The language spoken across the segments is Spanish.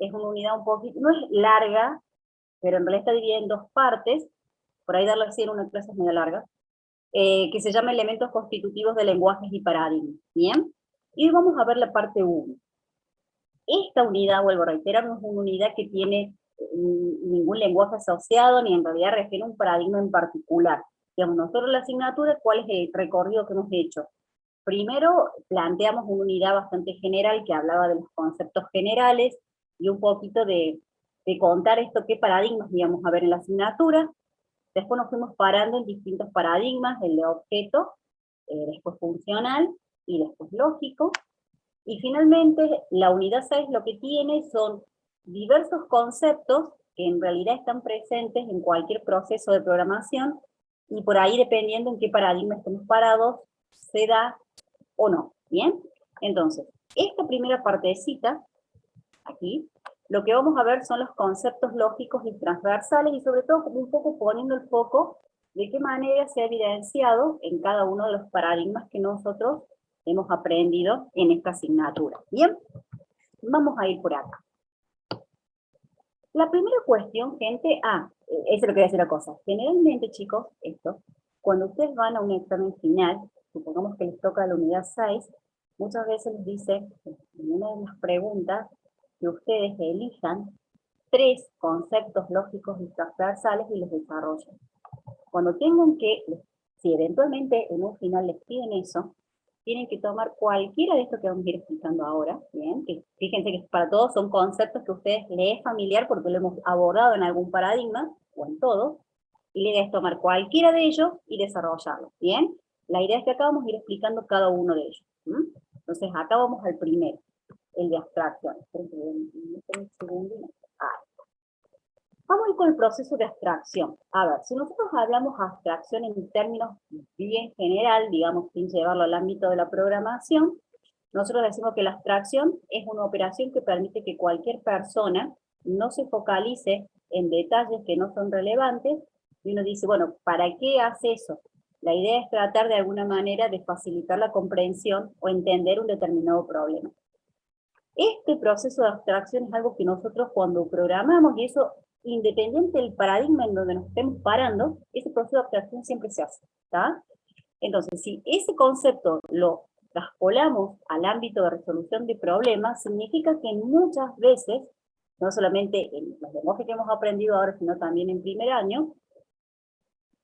es una unidad un poquito, no es larga, pero en realidad está dividida en dos partes, por ahí darlo así en una clase es medio larga, que se llama Elementos Constitutivos de Lenguajes y Paradigmas, ¿bien? Y hoy vamos a ver la parte 1. Esta unidad, vuelvo a reiterar, no es una unidad que tiene ningún lenguaje asociado, ni en realidad refiere a un paradigma en particular. Digamos, nosotros la asignatura, ¿cuál es el recorrido que hemos hecho? Primero planteamos una unidad bastante general que hablaba de los conceptos generales y un poquito de contar esto, qué paradigmas íbamos a ver en la asignatura. Después nos fuimos parando en distintos paradigmas, el de objeto, después funcional y después lógico. Y finalmente, la unidad 6 lo que tiene son diversos conceptos que en realidad están presentes en cualquier proceso de programación, y por ahí, dependiendo en qué paradigma estemos parados, se da o no, ¿bien? Entonces, esta primera partecita, aquí, lo que vamos a ver son los conceptos lógicos y transversales, y sobre todo un poco poniendo el foco de qué manera se ha evidenciado en cada uno de los paradigmas que nosotros hemos aprendido en esta asignatura. Bien, vamos a ir por acá. La primera cuestión, gente, eso es lo que voy a decir la cosa. Generalmente, chicos, cuando ustedes van a un examen final, supongamos que les toca la unidad 6, muchas veces les dice, en una de las preguntas, que ustedes elijan 3 conceptos lógicos y transversales y los desarrollen. Cuando tengan que, si eventualmente en un final les piden eso, tienen que tomar cualquiera de estos que vamos a ir explicando ahora, ¿bien? Que fíjense que para todos son conceptos que a ustedes les es familiar porque lo hemos abordado en algún paradigma, o en todos, y la idea es tomar cualquiera de ellos y desarrollarlo, ¿bien? La idea es que acá vamos a ir explicando cada uno de ellos. Entonces acá vamos al primero, el de abstracción. Vamos a ir con el proceso de abstracción. A ver, si nosotros hablamos de abstracción en términos bien general, digamos, sin llevarlo al ámbito de la programación, nosotros decimos que la abstracción es una operación que permite que cualquier persona no se focalice en detalles que no son relevantes, y uno dice, bueno, ¿para qué hace eso? La idea es tratar de alguna manera de facilitar la comprensión o entender un determinado problema. Este proceso de abstracción es algo que nosotros cuando programamos, y eso independiente del paradigma en donde nos estemos parando, ese proceso de abstracción siempre se hace, ¿está? Entonces, si ese concepto lo traspolamos al ámbito de resolución de problemas, significa que muchas veces, no solamente en los lenguajes que hemos aprendido ahora, sino también en primer año,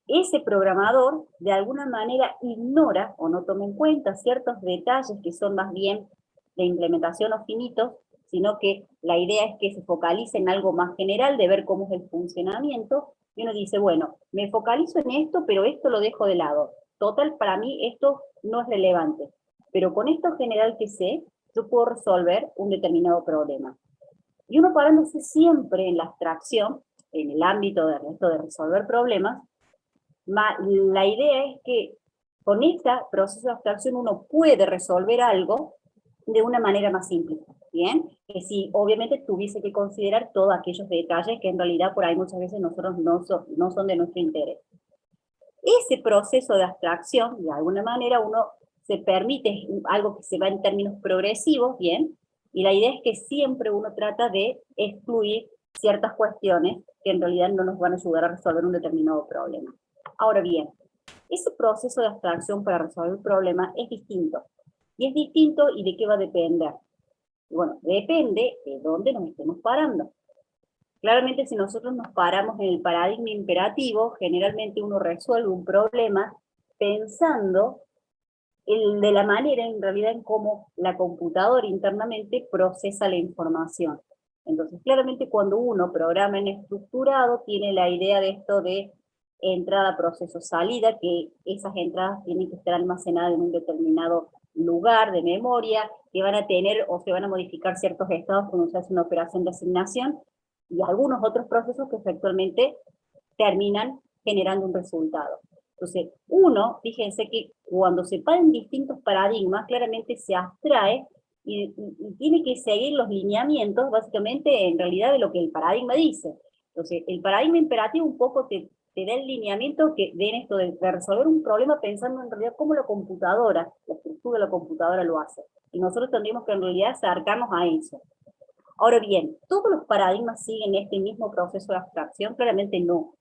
ese programador de alguna manera ignora o no toma en cuenta ciertos detalles que son más bien de implementación o finitos, sino que la idea es que se focalice en algo más general, de ver cómo es el funcionamiento, y uno dice, bueno, me focalizo en esto, pero esto lo dejo de lado. Total, para mí esto no es relevante, pero con esto general que sé, yo puedo resolver un determinado problema. Y uno parándose siempre en la abstracción, en el ámbito de resolver problemas, la idea es que con este proceso de abstracción uno puede resolver algo de una manera más simple, ¿bien? Que si obviamente tuviese que considerar todos aquellos detalles que en realidad por ahí muchas veces nosotros no son de nuestro interés. Ese proceso de abstracción, de alguna manera uno se permite algo que se va en términos progresivos, ¿bien? Y la idea es que siempre uno trata de excluir ciertas cuestiones que en realidad no nos van a ayudar a resolver un determinado problema. Ahora bien, ese proceso de abstracción para resolver un problema es distinto. Y es distinto, ¿y de qué va a depender? Bueno, depende de dónde nos estemos parando. Claramente, si nosotros nos paramos en el paradigma imperativo, generalmente uno resuelve un problema pensando de la manera, en realidad, en cómo la computadora internamente procesa la información. Entonces, claramente, cuando uno programa en estructurado, tiene la idea de esto de entrada, proceso, salida, que esas entradas tienen que estar almacenadas en un determinado lugar de memoria, que van a tener o se van a modificar ciertos estados cuando se hace una operación de asignación, y algunos otros procesos que efectivamente terminan generando un resultado. Entonces, uno, fíjense que cuando se paran distintos paradigmas, claramente se abstrae y tiene que seguir los lineamientos, básicamente, en realidad, de lo que el paradigma dice. Entonces, el paradigma imperativo un poco te da el lineamiento que den esto de resolver un problema pensando en realidad cómo la computadora, la estructura de la computadora lo hace. Y nosotros tendríamos que en realidad acercarnos a eso. Ahora bien, ¿todos los paradigmas siguen este mismo proceso de abstracción? Claramente no.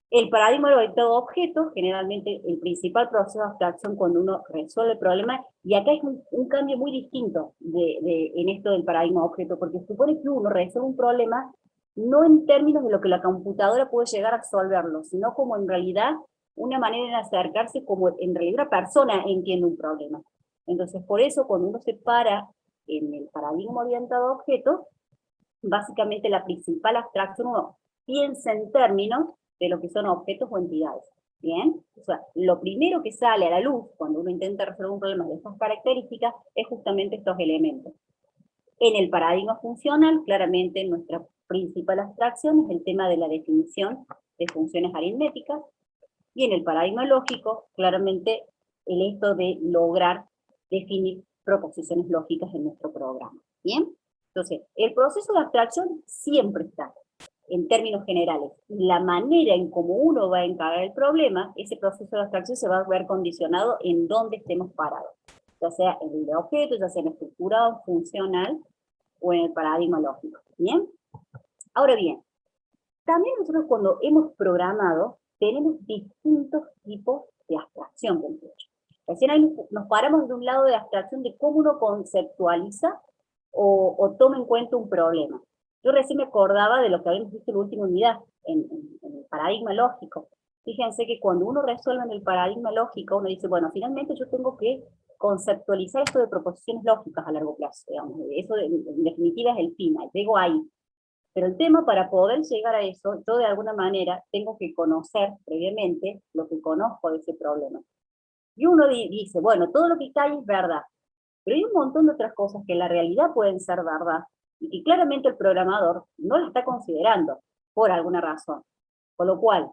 El paradigma orientado-objeto, generalmente el principal proceso de abstracción cuando uno resuelve el problema, y acá es un cambio muy distinto en esto del paradigma objeto, porque supone que uno resuelve un problema no en términos de lo que la computadora puede llegar a resolverlo, sino como en realidad una manera de acercarse como en realidad una persona entiende un problema. Entonces, por eso cuando uno se para en el paradigma orientado-objeto, básicamente la principal abstracción uno piensa en términos de lo que son objetos o entidades. ¿Bien? O sea, lo primero que sale a la luz cuando uno intenta resolver un problema de estas características es justamente estos elementos. En el paradigma funcional, claramente nuestra principal abstracción es el tema de la definición de funciones aritméticas, y en el paradigma lógico, claramente el hecho de lograr definir proposiciones lógicas en nuestro programa. ¿Bien? Entonces, el proceso de abstracción siempre está, en términos generales. La manera en cómo uno va a encarar el problema, ese proceso de abstracción se va a ver condicionado en dónde estemos parados. Ya sea en el de objetos, ya sea en estructurado, funcional, o en el paradigma lógico. ¿Bien? Ahora bien, también nosotros cuando hemos programado, tenemos distintos tipos de abstracción. Recién ahí nos paramos de un lado de abstracción de cómo uno conceptualiza o toma en cuenta un problema. Yo recién me acordaba de lo que habíamos visto en la última unidad, en el paradigma lógico. Fíjense que cuando uno resuelve en el paradigma lógico, uno dice, bueno, finalmente yo tengo que conceptualizar esto de proposiciones lógicas a largo plazo, digamos. Eso en definitiva es el fin, llego ahí. Pero el tema, para poder llegar a eso, yo de alguna manera tengo que conocer previamente lo que conozco de ese problema. Y uno dice, bueno, todo lo que está ahí es verdad, pero hay un montón de otras cosas que en la realidad pueden ser verdad, y que claramente el programador no lo está considerando, por alguna razón. Con lo cual,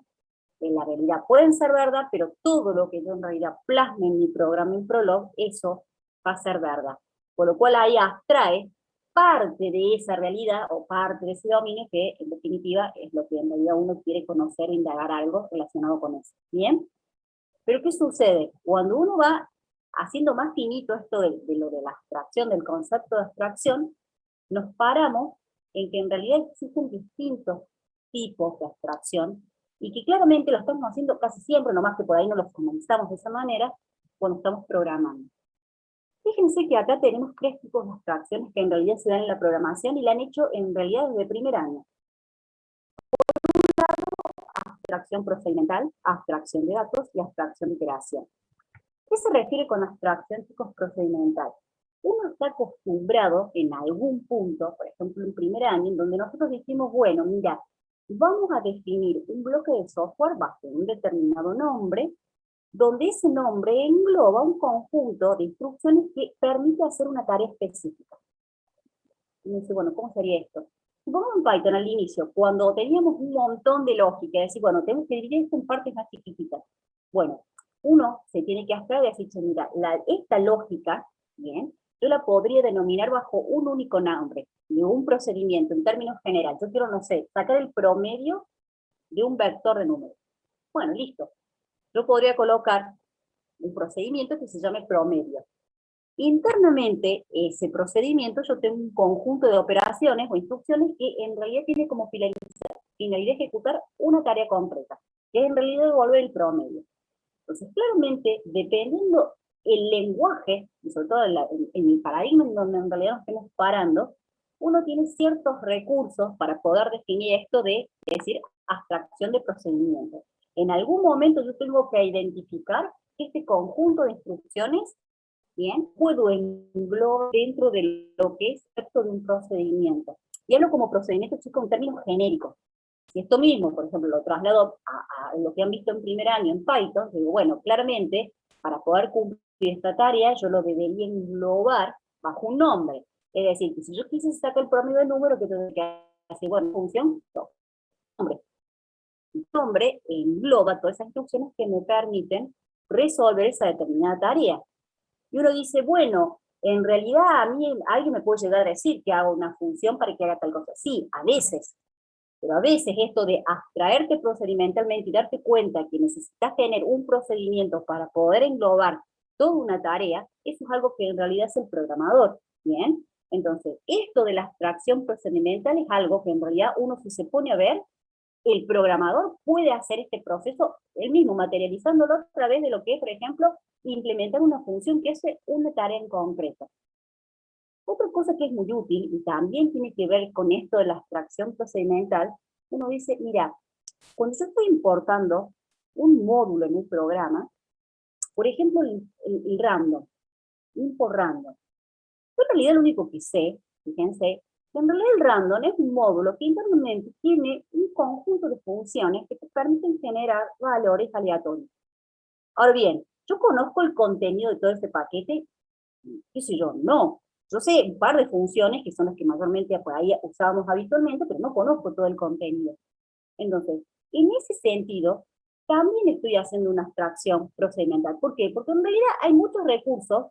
en la realidad pueden ser verdad, pero todo lo que yo en realidad plasme en mi programa en Prolog, eso va a ser verdad. Por lo cual ahí abstrae parte de esa realidad o parte de ese dominio que en definitiva es lo que en realidad uno quiere conocer, indagar algo relacionado con eso. ¿Bien? Pero ¿qué sucede? Cuando uno va haciendo más finito esto de lo de la abstracción, del concepto de abstracción, nos paramos en que en realidad existen distintos tipos de abstracción y que claramente lo estamos haciendo casi siempre, nomás que por ahí no los comenzamos de esa manera, cuando estamos programando. Fíjense que acá tenemos tres tipos de abstracciones que en realidad se dan en la programación y la han hecho en realidad desde el primer año. Abstracción procedimental, abstracción de datos y abstracción de creación. ¿Qué se refiere con abstracción, chicos, procedimental? Uno está acostumbrado en algún punto, por ejemplo en primer año, en donde nosotros decimos, bueno, mira, vamos a definir un bloque de software bajo un determinado nombre, donde ese nombre engloba un conjunto de instrucciones que permite hacer una tarea específica. Y me dice, bueno, ¿cómo sería esto? Supongamos en Python al inicio, cuando teníamos un montón de lógica, decir, bueno, tenemos que dividir esto en partes más chiquititas. Bueno, uno se tiene que abstraer y decir, mira, esta lógica, bien, yo la podría denominar bajo un único nombre, de un procedimiento en términos generales. Yo quiero, no sé, sacar el promedio de un vector de números. Bueno, listo. Yo podría colocar un procedimiento que se llame promedio. Internamente, ese procedimiento, yo tengo un conjunto de operaciones o instrucciones que en realidad tiene como finalidad ejecutar una tarea concreta, que es en realidad devolver el promedio. Entonces, claramente, dependiendo el lenguaje, y sobre todo en el paradigma en donde en realidad nos estemos parando, uno tiene ciertos recursos para poder definir esto de decir abstracción de procedimientos. En algún momento yo tengo que identificar este conjunto de instrucciones, bien, puedo englobar dentro de lo que es esto de un procedimiento. Y hablo como procedimiento, chicos, en términos genéricos. Si esto mismo, por ejemplo, lo traslado a lo que han visto en primer año en Python, digo, bueno, claramente, para poder cumplir esta tarea, yo lo debería englobar bajo un nombre. Es decir, que si yo quise sacar el promedio de número, que tendría que hacer, bueno, función, nombre. El nombre engloba todas esas instrucciones que me permiten resolver esa determinada tarea. Y uno dice, bueno, en realidad a mí alguien me puede llegar a decir que haga una función para que haga tal cosa. Sí, a veces. Pero a veces esto de abstraerte procedimentalmente y darte cuenta que necesitas tener un procedimiento para poder englobar toda una tarea, eso es algo que en realidad es el programador, ¿bien? Entonces, esto de la abstracción procedimental es algo que en realidad uno, si se pone a ver, el programador puede hacer este proceso él mismo, materializándolo a través de lo que es, por ejemplo, implementar una función que hace una tarea en concreto. Otra cosa que es muy útil, y también tiene que ver con esto de la abstracción procedimental, uno dice, mira, cuando yo estoy importando un módulo en un programa, por ejemplo, el random, import random, yo en realidad lo único que sé, fíjense, que en realidad el random es un módulo que internamente tiene un conjunto de funciones que te permiten generar valores aleatorios. Ahora bien, ¿yo conozco el contenido de todo este paquete? ¿Qué sé yo? No. Yo sé un par de funciones que son las que mayormente por ahí usábamos habitualmente, pero no conozco todo el contenido. Entonces, en ese sentido, también estoy haciendo una abstracción procedimental. ¿Por qué? Porque en realidad hay muchos recursos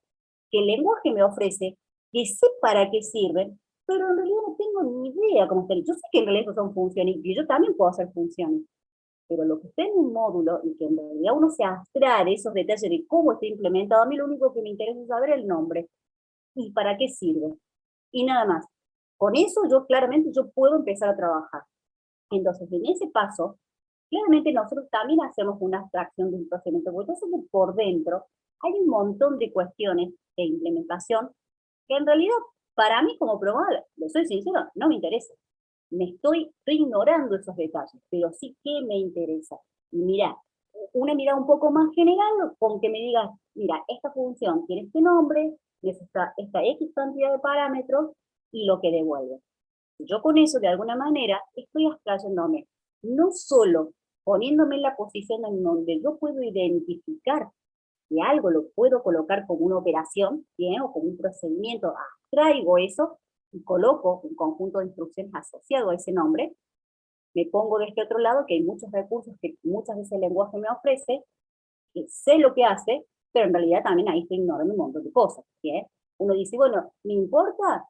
que el lenguaje me ofrece, que sé para qué sirven, pero en realidad no tengo ni idea cómo están. Yo sé que en realidad esos son funciones, y yo también puedo hacer funciones, pero lo que está en un módulo, y que en realidad uno se abstrae de esos detalles de cómo está implementado, a mí lo único que me interesa es saber el nombre, y para qué sirve, y nada más. Con eso yo claramente yo puedo empezar a trabajar. Entonces, en ese paso, claramente nosotros también hacemos una abstracción de un procedimiento, porque entonces por dentro hay un montón de cuestiones de implementación que en realidad, para mí como programador, lo soy sincero, no me interesa. Estoy ignorando esos detalles, pero sí que me interesa. Y mira, una mirada un poco más general, con que me digas, mira, esta función tiene este nombre, necesita esta X cantidad de parámetros, y lo que devuelve. Yo con eso, de alguna manera, estoy abstrayéndome, no solo poniéndome en la posición en donde yo puedo identificar que algo lo puedo colocar como una operación, ¿bien? O como un procedimiento, abstraigo eso y coloco un conjunto de instrucciones asociado a ese nombre, me pongo de este otro lado, que hay muchos recursos que muchas veces el lenguaje me ofrece, que sé lo que hace, pero en realidad también ahí estoy ignorando un montón de cosas, ¿bien? Uno dice, bueno, ¿me importa?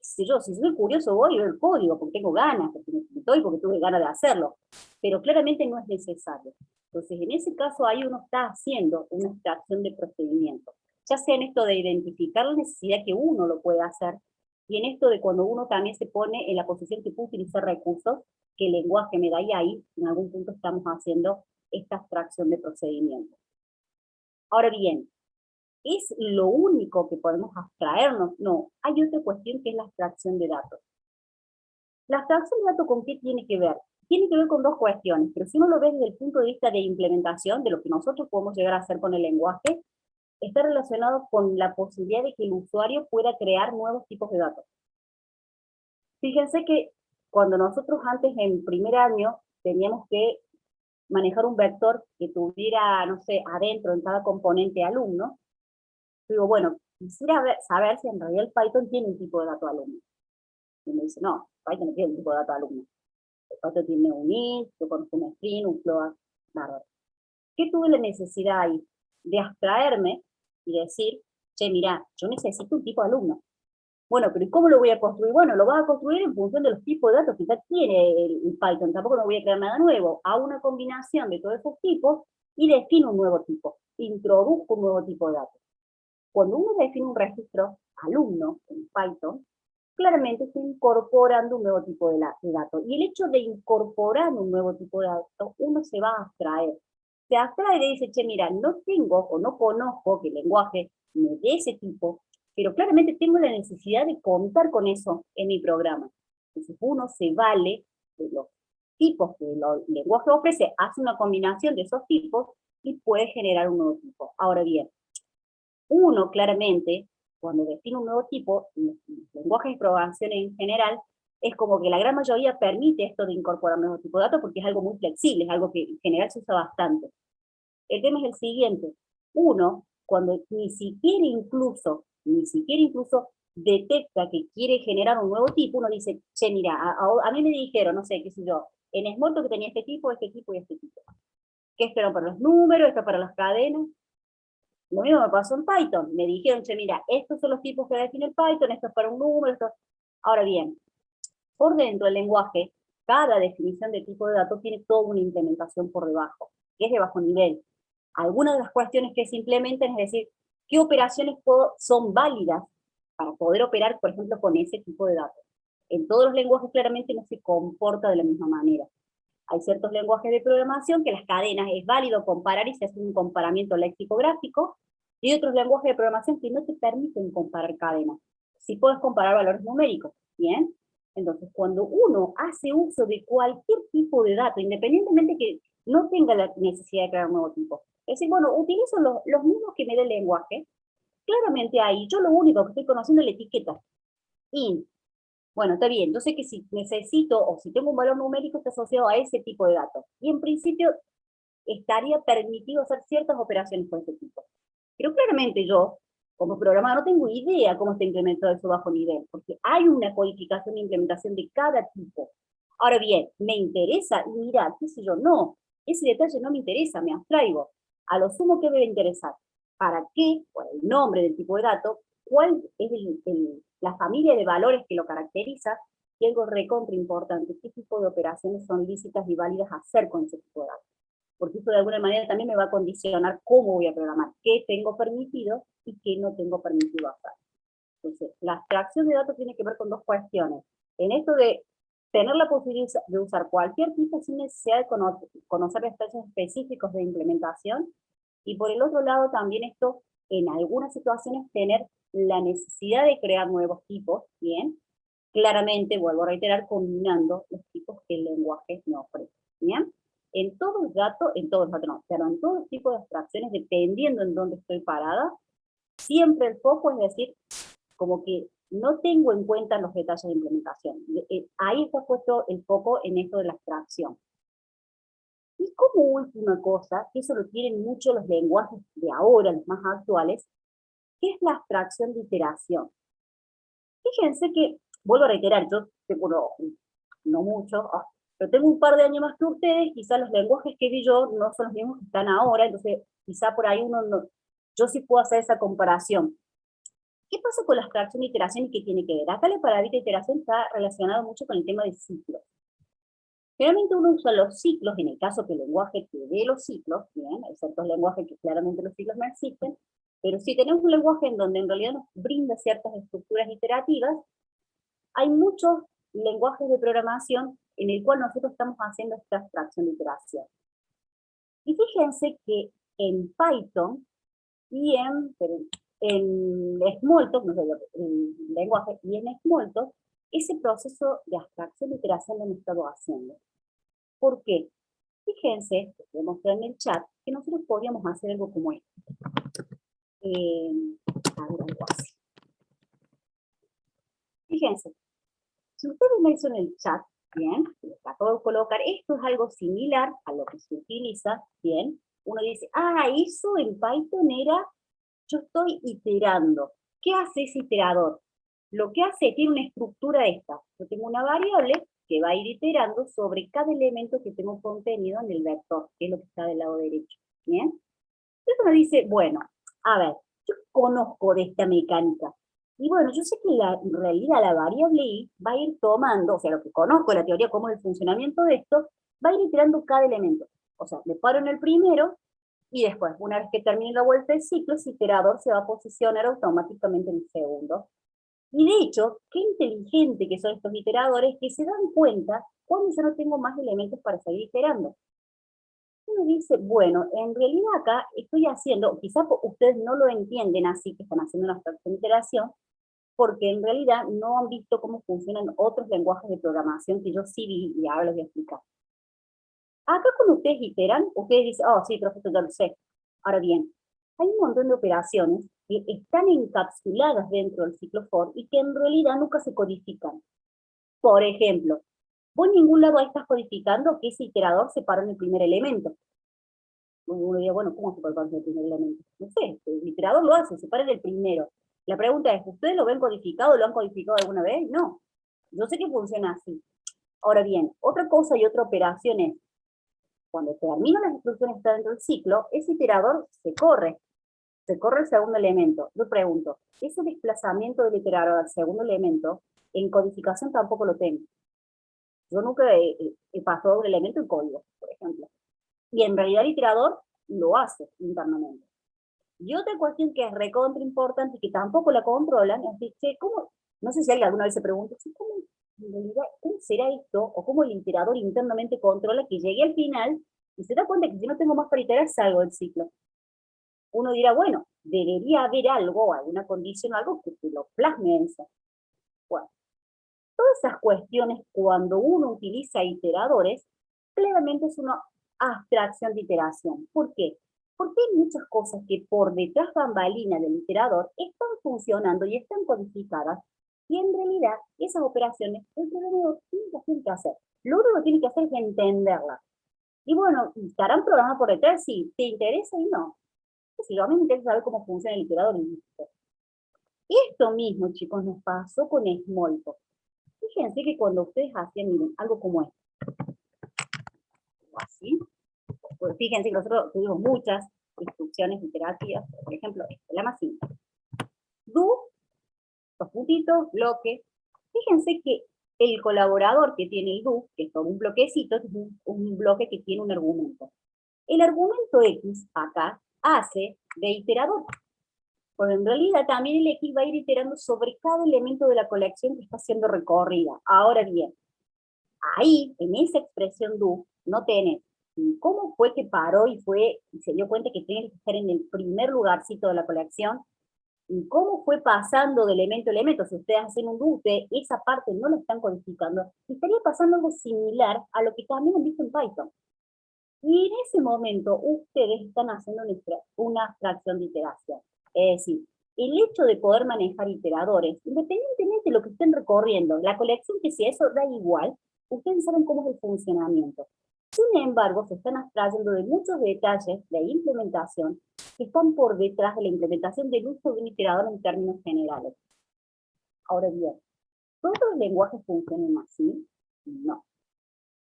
Si soy curioso voy a ver el código, porque tengo ganas, porque necesito y porque tuve ganas de hacerlo, pero claramente no es necesario. Entonces, en ese caso, ahí uno está haciendo una abstracción de procedimiento, ya sea en esto de identificar la necesidad que uno lo puede hacer, y en esto de cuando uno también se pone en la posición que puede utilizar recursos que el lenguaje me da, y ahí en algún punto estamos haciendo esta abstracción de procedimiento. Ahora bien, ¿es lo único que podemos abstraernos? No, hay otra cuestión que es la abstracción de datos. ¿La abstracción de datos con qué tiene que ver? Tiene que ver con dos cuestiones, pero si uno lo ve desde el punto de vista de implementación, de lo que nosotros podemos llegar a hacer con el lenguaje, está relacionado con la posibilidad de que el usuario pueda crear nuevos tipos de datos. Fíjense que cuando nosotros antes en primer año teníamos que manejar un vector que tuviera, no sé, adentro en cada componente alumno, digo, bueno, quisiera saber si en realidad el Python tiene un tipo de dato alumno. Y me dice, no, Python no tiene un tipo de dato alumno. El Python tiene un int, yo conozco un string, un float, nada. ¿Qué tuve la necesidad ahí? De abstraerme y decir, che, mira, yo necesito un tipo de alumno. Bueno, pero ¿y cómo lo voy a construir? Bueno, lo vas a construir en función de los tipos de datos que ya tiene el Python. Tampoco no voy a crear nada nuevo. Hago una combinación de todos esos tipos y defino un nuevo tipo. Introduzco un nuevo tipo de datos. Cuando uno define un registro alumno en Python, claramente está incorporando un nuevo tipo de datos. Y el hecho de incorporar un nuevo tipo de datos, uno se va a abstraer. Se abstrae y dice, che, mira, no tengo o no conozco que el lenguaje me dé ese tipo, pero claramente tengo la necesidad de contar con eso en mi programa. Entonces uno se vale de los tipos que el lenguaje ofrece, hace una combinación de esos tipos y puede generar un nuevo tipo. Ahora bien, uno claramente, cuando define un nuevo tipo, los lenguajes de programación en general, es como que la gran mayoría permite esto de incorporar nuevos tipos de datos porque es algo muy flexible, es algo que en general se usa bastante. El tema es el siguiente, uno, cuando ni siquiera incluso detecta que quiere generar un nuevo tipo, uno dice, che, mira, a mí me dijeron, no sé, qué sé yo, en Smalltalk que tenía este tipo y este tipo. Que esto era para los números, esto para las cadenas. Lo mismo me pasó en Python. Me dijeron, che, mira, estos son los tipos que define el Python, esto es para un número, esto. Ahora bien, por dentro del lenguaje, cada definición de tipo de datos tiene toda una implementación por debajo, que es de bajo nivel. Algunas de las cuestiones que se implementan es decir, qué operaciones son válidas para poder operar, por ejemplo, con ese tipo de datos. En todos los lenguajes claramente no se comporta de la misma manera. Hay ciertos lenguajes de programación que las cadenas es válido comparar y se hace un comparamiento léxico-gráfico, y otros lenguajes de programación que no te permiten comparar cadenas. Sí puedes comparar valores numéricos, ¿bien? Entonces, cuando uno hace uso de cualquier tipo de dato, independientemente que no tenga la necesidad de crear un nuevo tipo, es decir, bueno, utilizo los mismos que me dé el lenguaje, claramente ahí yo lo único que estoy conociendo es la etiqueta, int. Bueno, está bien, yo sé que si necesito o si tengo un valor numérico está asociado a ese tipo de datos. Y en principio estaría permitido hacer ciertas operaciones con ese tipo. Pero claramente yo, como programador, no tengo idea cómo está implementado eso bajo nivel, porque hay una codificación e implementación de cada tipo. Ahora bien, ¿me interesa? Y mira, qué sé yo, no, ese detalle no me interesa, me abstraigo. A lo sumo, ¿qué me debe interesar? ¿Para qué? Por el nombre del tipo de dato, cuál es la familia de valores que lo caracteriza, y algo recontra importante, qué tipo de operaciones son lícitas y válidas hacer con ese tipo de datos. Porque eso de alguna manera también me va a condicionar cómo voy a programar, qué tengo permitido y qué no tengo permitido hacer. Entonces, la abstracción de datos tiene que ver con dos cuestiones. En esto de tener la posibilidad de usar cualquier tipo sin necesidad de conocer detalles específicos de implementación, y por el otro lado también esto, en algunas situaciones, tener la necesidad de crear nuevos tipos, ¿bien? Claramente, vuelvo a reiterar, combinando los tipos que el lenguaje me ofrece, ¿bien? En todos los datos, no, pero en todos los tipos de abstracciones, dependiendo en dónde estoy parada, siempre el foco es decir, como que no tengo en cuenta los detalles de implementación. Ahí está puesto el foco en esto de la abstracción. Y como última cosa, que eso lo tienen mucho los lenguajes de ahora, los más actuales, que es la abstracción de iteración. Fíjense que, vuelvo a reiterar, yo tengo no mucho, pero tengo un par de años más que ustedes, quizás los lenguajes que vi yo no son los mismos que están ahora, entonces quizá por ahí yo sí puedo hacer esa comparación. ¿Qué pasa con la abstracción de iteración y qué tiene que ver? Acá la palabra iteración está relacionado mucho con el tema de ciclos. Generalmente uno usa los ciclos, en el caso que el lenguaje te dé los ciclos, bien, hay ciertos lenguajes que claramente los ciclos no existen, pero si tenemos un lenguaje en donde en realidad nos brinda ciertas estructuras iterativas, hay muchos lenguajes de programación en el cual nosotros estamos haciendo esta abstracción de iteración. Y fíjense que en Python y en Smalltalk, no sé, el lenguaje, y en Smalltalk, ese proceso de abstracción de iteración lo hemos estado haciendo. ¿Por qué? Fíjense, les mostré en el chat, que nosotros podíamos hacer algo como esto. Algo así. Fíjense, si ustedes me dicen en el chat, bien, les acabo de colocar, esto es algo similar a lo que se utiliza, bien, uno dice, eso en Python era, yo estoy iterando. ¿Qué hace ese iterador? Lo que hace, tiene una estructura esta. Yo tengo una variable que va a ir iterando sobre cada elemento que tengo contenido en el vector, que es lo que está del lado derecho, ¿bien? Entonces uno dice, bueno, a ver, yo conozco de esta mecánica, y bueno, yo sé que en realidad la variable i va a ir tomando, o sea, lo que conozco de la teoría, cómo es el funcionamiento de esto, va a ir iterando cada elemento. O sea, me paro en el primero, y después, una vez que termine la vuelta del ciclo, ese iterador se va a posicionar automáticamente en el segundo. Y de hecho, qué inteligente que son estos iteradores que se dan cuenta cuando yo no tengo más elementos para seguir iterando. Uno dice, bueno, en realidad acá estoy haciendo, quizás ustedes no lo entienden así, que están haciendo una abstracción de iteración, porque en realidad no han visto cómo funcionan otros lenguajes de programación que yo sí vi y ahora les voy a explicar. Acá cuando ustedes iteran, ustedes dicen, sí, profesor, ya lo sé. Ahora bien, hay un montón de operaciones que están encapsuladas dentro del ciclo for y que en realidad nunca se codifican. Por ejemplo, vos en ningún lado estás codificando que ese iterador se paró en el primer elemento. Uno diría, bueno, ¿cómo se para en el primer elemento? No sé, el iterador lo hace, se para en el primero. La pregunta es, ¿ustedes lo ven codificado? ¿Lo han codificado alguna vez? No. Yo sé que funciona así. Ahora bien, otra cosa y otra operación es, cuando terminan las instrucciones que está dentro del ciclo, ese iterador se corre el segundo elemento. Yo pregunto, ese desplazamiento del iterador al segundo elemento, en codificación tampoco lo tengo. Yo nunca he pasado un elemento en código, por ejemplo. Y en realidad el iterador lo hace internamente. Y otra cuestión que es recontra importante y que tampoco la controlan, es decir, che, ¿cómo? No sé si alguien alguna vez se pregunta, che, ¿cómo, en realidad, cómo será esto? O cómo el iterador internamente controla que llegue al final y se da cuenta que si no tengo más para iterar, salgo del ciclo. Uno dirá, bueno, debería haber algo, alguna condición, algo que te lo plasme eso. Bueno, todas esas cuestiones, cuando uno utiliza iteradores, claramente es una abstracción de iteración. ¿Por qué? Porque hay muchas cosas que por detrás bambalina del iterador están funcionando y están codificadas, y en realidad esas operaciones el programador tiene que hacer. Lo único que tiene que hacer es entenderlas. Y bueno, ¿estarán programadas por detrás? Sí, ¿te interesa y no? Si a mí me interesa saber cómo funciona el iterador. Esto mismo, chicos, nos pasó con Smalltalk. Fíjense que cuando ustedes hacían, miren, algo como esto, así, pues fíjense que nosotros tuvimos muchas instrucciones iterativas, por ejemplo, la más simple. Do, dos puntitos, bloque. Fíjense que el colaborador que tiene el do, que es todo un bloquecito, es un bloque que tiene un argumento. El argumento X acá hace de iterador. Porque en realidad también el X va a ir iterando sobre cada elemento de la colección que está siendo recorrida. Ahora bien, ahí, en esa expresión do, no tenés cómo fue que paró y se dio cuenta que tiene que estar en el primer lugarcito de la colección, y cómo fue pasando de elemento a elemento. Si ustedes hacen un do, esa parte no la están codificando, estaría pasando algo similar a lo que también han visto en Python. Y en ese momento ustedes están haciendo una abstracción de iteración. Es decir, el hecho de poder manejar iteradores, independientemente de lo que estén recorriendo, la colección que sea, eso da igual, ustedes saben cómo es el funcionamiento. Sin embargo, se están abstrayendo de muchos detalles de implementación que están por detrás de la implementación del uso de un iterador en términos generales. Ahora bien, ¿todos los lenguajes funcionan así? No.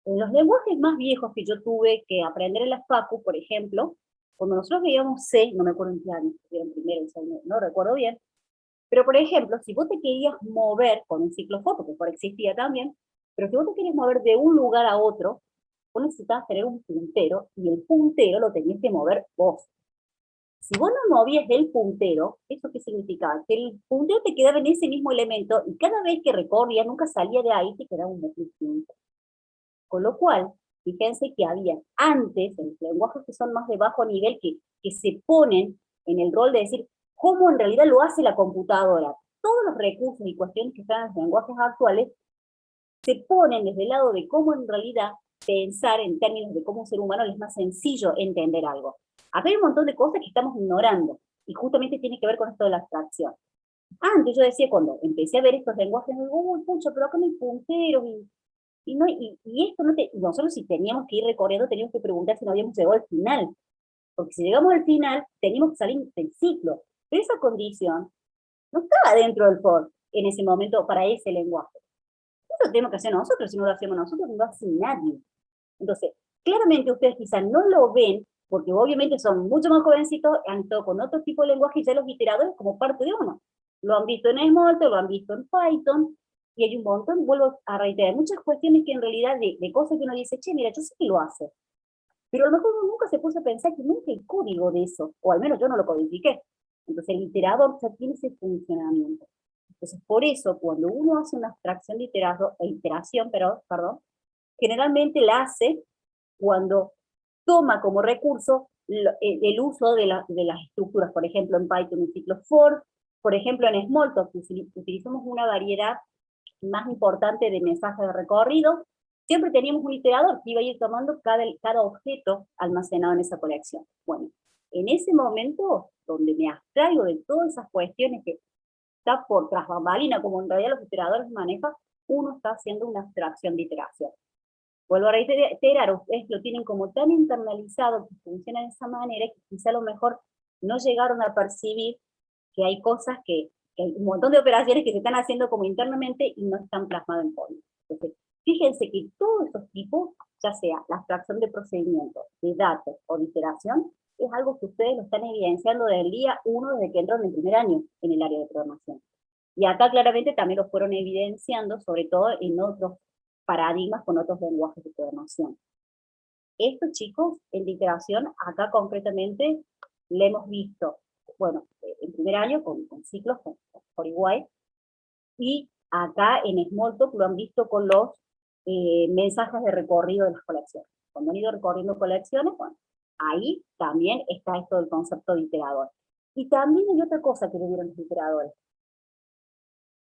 En los lenguajes más viejos que yo tuve que aprender en la facu, por ejemplo, cuando nosotros veíamos C, no me acuerdo en qué año, en primero, en segundo, no recuerdo bien, pero por ejemplo, si vos te querías mover con un ciclo for, porque por existía también, pero si vos te querías mover de un lugar a otro, vos necesitabas tener un puntero, y el puntero lo tenías que mover vos. Si vos no movías el puntero, ¿eso qué significaba? Que el puntero te quedaba en ese mismo elemento, y cada vez que recorría, nunca salía de ahí, te quedaba un distinto. Con lo cual, fíjense que había antes, en los lenguajes que son más de bajo nivel, que se ponen en el rol de decir cómo en realidad lo hace la computadora. Todos los recursos y cuestiones que están en los lenguajes actuales se ponen desde el lado de cómo en realidad pensar en términos de cómo un ser humano le es más sencillo entender algo. Acá hay un montón de cosas que estamos ignorando, y justamente tiene que ver con esto de la abstracción. Antes yo decía, cuando empecé a ver estos lenguajes, digo, uy, pucha, pero acá no hay punteros, y esto no te, nosotros si teníamos que ir recorriendo, teníamos que preguntar si no habíamos llegado al final, porque si llegamos al final, teníamos que salir del ciclo, pero esa condición no estaba dentro del for en ese momento para ese lenguaje. Eso lo tenemos que hacer nosotros, si no lo hacemos nosotros, no lo hace nadie. Entonces, claramente ustedes quizás no lo ven, porque obviamente son mucho más jovencitos, han estado con otro tipo de lenguaje y ya los iteradores como parte de uno. Lo han visto en Smalltalk, lo han visto en Python, y hay un montón, vuelvo a reiterar, muchas cuestiones que en realidad de cosas que uno dice, che, mira, yo sé que lo hace, pero a lo mejor uno nunca se puso a pensar que nunca hay código de eso, o al menos yo no lo codifiqué. Entonces el iterador ya tiene ese funcionamiento. Entonces, por eso, cuando uno hace una abstracción de iteración, perdón, generalmente la hace cuando toma como recurso el uso de las estructuras, por ejemplo, en Python un ciclo for, por ejemplo, en Smalltalk utilizamos una variedad más importante de mensajes de recorrido, siempre teníamos un iterador que iba a ir tomando cada objeto almacenado en esa colección. Bueno, en ese momento, donde me abstraigo de todas esas cuestiones que está por tras bambalina, como en realidad los iteradores manejan, uno está haciendo una abstracción de iteración. Vuelvo a reiterar, ustedes lo tienen como tan internalizado que funciona de esa manera que quizá a lo mejor no llegaron a percibir que hay cosas que hay un montón de operaciones que se están haciendo como internamente y no están plasmadas en código. Entonces, fíjense que todos estos tipos, ya sea la abstracción de procedimientos, de datos o de iteración, es algo que ustedes lo están evidenciando desde el día 1, desde que entraron en el primer año en el área de programación. Y acá claramente también lo fueron evidenciando, sobre todo en otros paradigmas con otros lenguajes de programación. Esto, chicos, en la iteración, acá concretamente, le hemos visto bueno, en primer año con ciclos por igual, y acá en Smalltalk lo han visto con los mensajes de recorrido de las colecciones. Cuando han ido recorriendo colecciones, bueno, ahí también está esto del concepto de iterador. Y también hay otra cosa que le dieron los iteradores.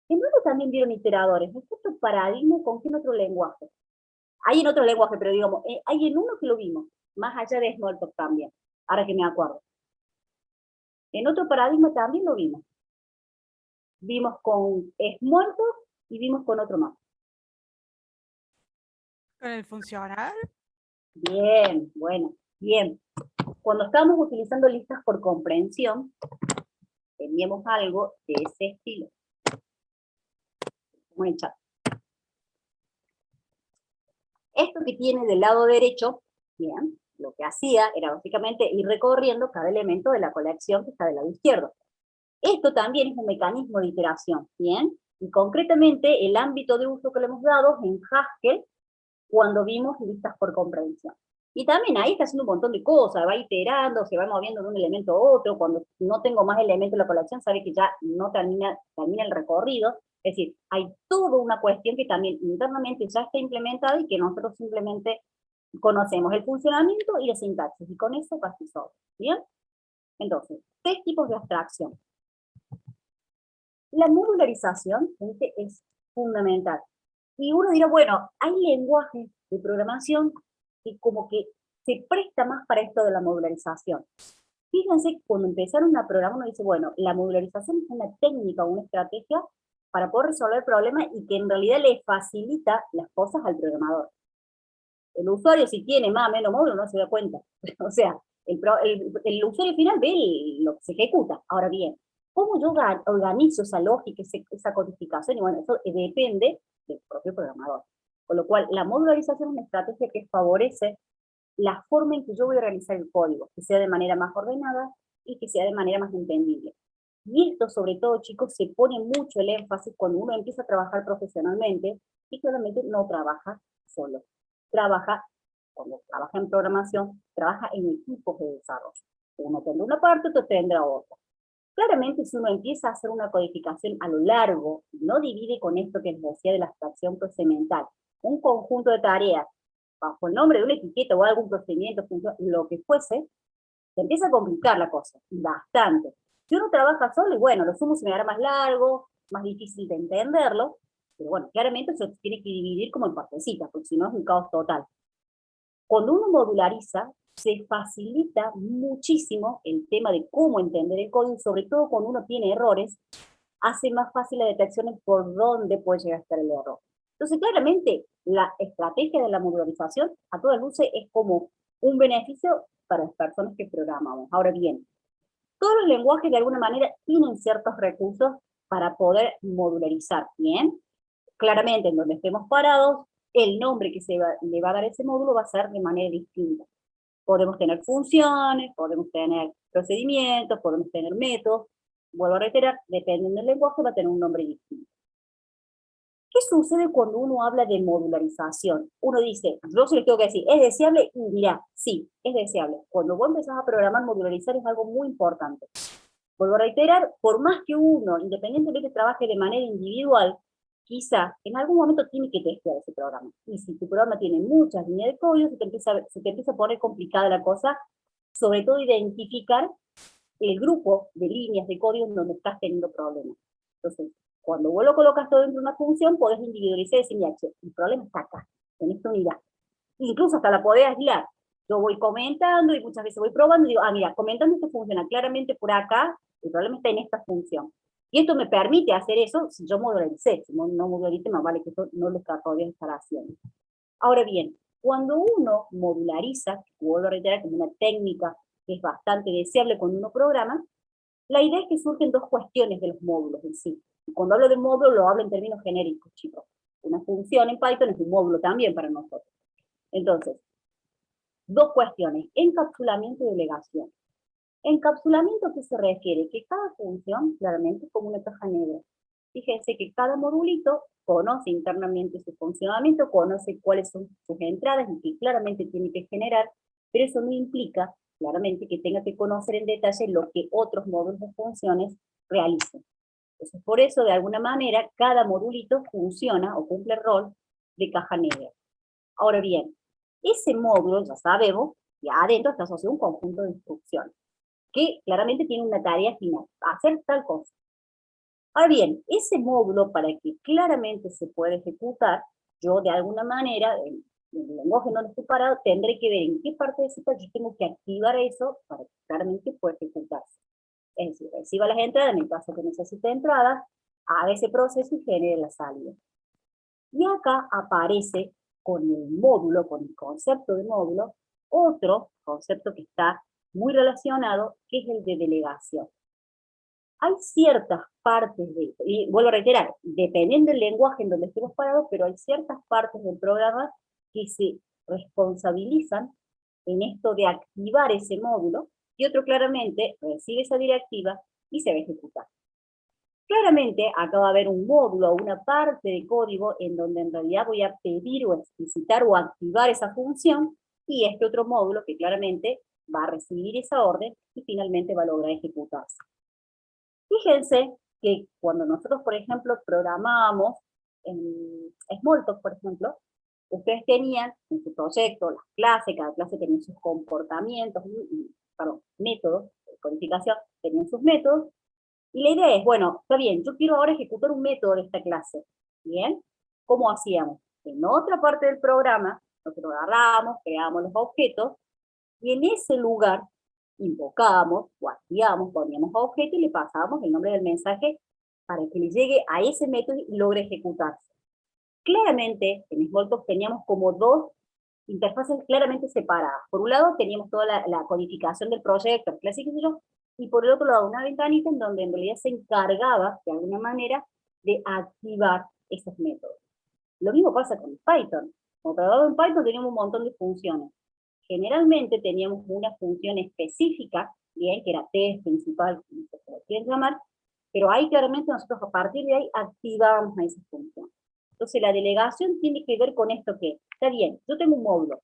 En uno también vieron iteradores, ¿es otro paradigma con qué en otro lenguaje? Hay en otro lenguaje, pero digamos, hay en uno que lo vimos, más allá de Smalltalk también, ahora que me acuerdo. En otro paradigma también lo vimos. Vimos con Smalltalk y vimos con otro más. ¿Con el funcional? Bien, bueno, bien. Cuando estábamos utilizando listas por comprensión, teníamos algo de ese estilo. Como en el chat. Esto que tiene del lado derecho, bien, lo que hacía era básicamente ir recorriendo cada elemento de la colección que está del lado izquierdo. Esto también es un mecanismo de iteración, ¿bien? Y concretamente el ámbito de uso que le hemos dado es en Haskell, cuando vimos listas por comprensión. Y también ahí está haciendo un montón de cosas, va iterando, se va moviendo de un elemento a otro, cuando no tengo más elementos en la colección, sabe que ya no termina el recorrido, es decir, hay toda una cuestión que también internamente ya está implementada y que nosotros simplemente conocemos el funcionamiento y la sintaxis, y con eso casi todo, ¿bien? Entonces, 3 tipos de abstracción. La modularización es fundamental. Y uno dirá, bueno, hay lenguajes de programación que como que se presta más para esto de la modularización. Fíjense, cuando empezaron a programar, uno dice, bueno, la modularización es una técnica, una estrategia para poder resolver problemas y que en realidad le facilita las cosas al programador. El usuario, si tiene más o menos módulo, no se da cuenta. O sea, el usuario final ve lo que se ejecuta. Ahora bien, ¿cómo yo organizo esa lógica, esa codificación? Y bueno, eso depende del propio programador. Con lo cual, la modularización es una estrategia que favorece la forma en que yo voy a realizar el código, que sea de manera más ordenada y que sea de manera más entendible. Y esto, sobre todo, chicos, se pone mucho el énfasis cuando uno empieza a trabajar profesionalmente y claramente no trabaja solo. Cuando trabaja en programación, trabaja en equipos de desarrollo. Uno tendrá una parte, otro tendrá otra. Claramente, si uno empieza a hacer una codificación a lo largo, no divide con esto que les decía de la abstracción procedimental, un conjunto de tareas bajo el nombre de una etiqueta o algún procedimiento, lo que fuese, se empieza a complicar la cosa, bastante. Si uno trabaja solo, y bueno, lo sumo se me hará más largo, más difícil de entenderlo, pero bueno, claramente eso se tiene que dividir como en partecitas, porque si no es un caos total. Cuando uno modulariza, se facilita muchísimo el tema de cómo entender el código, sobre todo cuando uno tiene errores, hace más fácil la detección de por dónde puede llegar a estar el error. Entonces, claramente, la estrategia de la modularización, a todas luces, es como un beneficio para las personas que programamos. Ahora bien, todos los lenguajes de alguna manera tienen ciertos recursos para poder modularizar, ¿bien? Claramente, en donde estemos parados, el nombre que le va a dar ese módulo va a ser de manera distinta. Podemos tener funciones, podemos tener procedimientos, podemos tener métodos. Vuelvo a reiterar, dependiendo del lenguaje va a tener un nombre distinto. ¿Qué sucede cuando uno habla de modularización? Uno dice, yo se lo tengo que decir, ¿es deseable? Y mirá, sí, es deseable. Cuando vos empezás a programar, modularizar es algo muy importante. Vuelvo a reiterar, por más que uno, independientemente trabaje de manera individual, quizá en algún momento tiene que testear ese programa. Y si tu programa tiene muchas líneas de código, se te empieza a poner complicada la cosa, sobre todo identificar el grupo de líneas de código en donde estás teniendo problemas. Entonces, cuando vos lo colocas todo dentro de una función, podés individualizar y decir, mira, el problema está acá, en esta unidad. Incluso hasta la podés aislar. Yo voy comentando y muchas veces voy probando y digo, mira, comentando esto funciona claramente por acá, el problema está en esta función. Y esto me permite hacer eso si yo modularicé. Si no modularice, más vale que eso no lo podría estar haciendo. Ahora bien, cuando uno modulariza, vuelvo a reiterar como una técnica que es bastante deseable cuando uno programa, la idea es que surgen 2 cuestiones de los módulos en sí. Y cuando hablo de módulo, lo hablo en términos genéricos, chicos. Una función en Python es un módulo también para nosotros. Entonces, 2 cuestiones, encapsulamiento y delegación. Encapsulamiento, ¿a qué se refiere? Que cada función, claramente, es como una caja negra. Fíjense que cada modulito conoce internamente su funcionamiento, conoce cuáles son sus entradas y que claramente tiene que generar, pero eso no implica claramente que tenga que conocer en detalle lo que otros módulos de funciones realicen. Entonces, por eso, de alguna manera, cada modulito funciona o cumple el rol de caja negra. Ahora bien, ese módulo, ya sabemos, que adentro está asociado a un conjunto de instrucciones, que claramente tiene una tarea final, hacer tal cosa. Ahora bien, ese módulo, para que claramente se pueda ejecutar, yo de alguna manera, en el lenguaje no estoy parado, tendré que ver en qué parte de cita yo tengo que activar eso para que claramente pueda ejecutarse. Es decir, reciba las entradas, en el caso que necesite entradas, haga ese proceso y genere la salida. Y acá aparece con el módulo, con el concepto de módulo, otro concepto que está muy relacionado, que es el de delegación. Hay ciertas partes y vuelvo a reiterar, dependiendo del lenguaje en donde estemos parados, pero hay ciertas partes del programa que se responsabilizan en esto de activar ese módulo, y otro claramente recibe esa directiva y se va a ejecutar. Claramente acá va a haber un módulo o una parte de código en donde en realidad voy a pedir o explicitar o activar esa función, y este otro módulo que claramente va a recibir esa orden y finalmente va a lograr ejecutarse. Fíjense que cuando nosotros, por ejemplo, programábamos en Smalltalk, por ejemplo, ustedes tenían en su proyecto las clases, cada clase tenía sus comportamientos, métodos de codificación, tenían sus métodos, y la idea es, bueno, está bien, yo quiero ahora ejecutar un método de esta clase, ¿bien? ¿Cómo hacíamos? En otra parte del programa, nosotros agarrábamos, creábamos los objetos, y en ese lugar invocábamos o activábamos, poníamos objeto y le pasábamos el nombre del mensaje para que le llegue a ese método y logre ejecutarse. Claramente, en Smalltalk teníamos como dos interfaces claramente separadas. Por un lado teníamos toda la codificación del proyecto, el clásico, y por el otro lado una ventanita en donde en realidad se encargaba, de alguna manera, de activar esos métodos. Lo mismo pasa con Python. Como trabajaba en Python teníamos un montón de funciones. Generalmente teníamos una función específica, bien, que era test principal, como se lo quieren llamar, pero ahí claramente nosotros a partir de ahí activábamos a esa función. Entonces la delegación tiene que ver con esto que, está bien, yo tengo un módulo,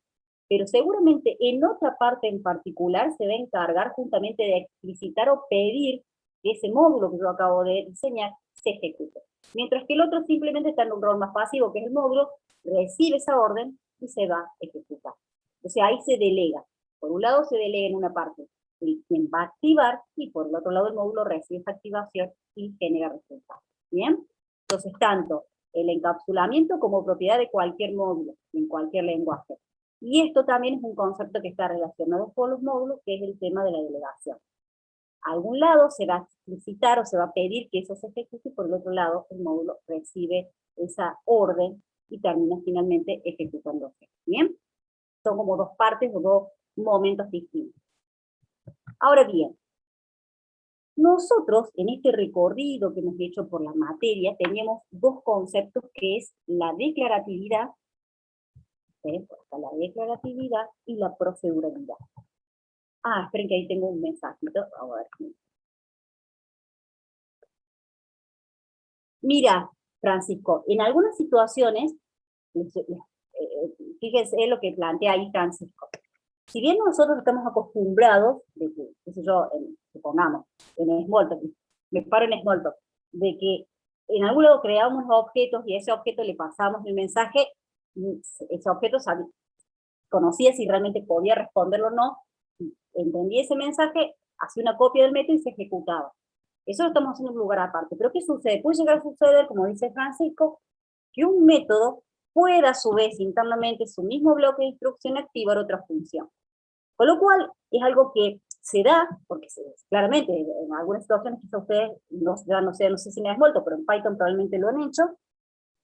pero seguramente en otra parte en particular se va a encargar justamente de explicitar o pedir que ese módulo que yo acabo de diseñar se ejecute. Mientras que el otro simplemente está en un rol más pasivo, que es el módulo, recibe esa orden y se va a ejecutar. Entonces ahí se delega. Por un lado se delega en una parte quien va a activar, y por el otro lado el módulo recibe esa activación y genera resultados. ¿Bien? Entonces tanto el encapsulamiento como propiedad de cualquier módulo, en cualquier lenguaje. Y esto también es un concepto que está relacionado con los módulos, que es el tema de la delegación. A algún lado se va a explicitar o se va a pedir que eso se ejecute, y por el otro lado el módulo recibe esa orden y termina finalmente ejecutándose. ¿Bien? Son como dos partes o dos momentos distintos. Ahora bien, nosotros en este recorrido que hemos hecho por la materia teníamos dos conceptos, que es la declaratividad, la declaratividad y la proceduralidad. Ah, esperen que ahí tengo un mensajito. A ver. Mira, Francisco, en algunas situaciones, fíjense lo que plantea ahí Francisco. Si bien nosotros estamos acostumbrados, de que, qué sé yo, supongamos, en Smalltalk, me paro en Smalltalk, de que en algún lado creamos objetos y a ese objeto le pasamos el mensaje, ese objeto conocía si realmente podía responderlo o no, entendía ese mensaje, hacía una copia del método y se ejecutaba. Eso lo estamos haciendo en un lugar aparte. Pero ¿qué sucede? Puede llegar a suceder, como dice Francisco, que un método pueda a su vez internamente su mismo bloque de instrucción activar otra función. Con lo cual es algo que se da, porque claramente en algunas situaciones quizá ustedes, no sé si me has vuelto, pero en Python probablemente lo han hecho,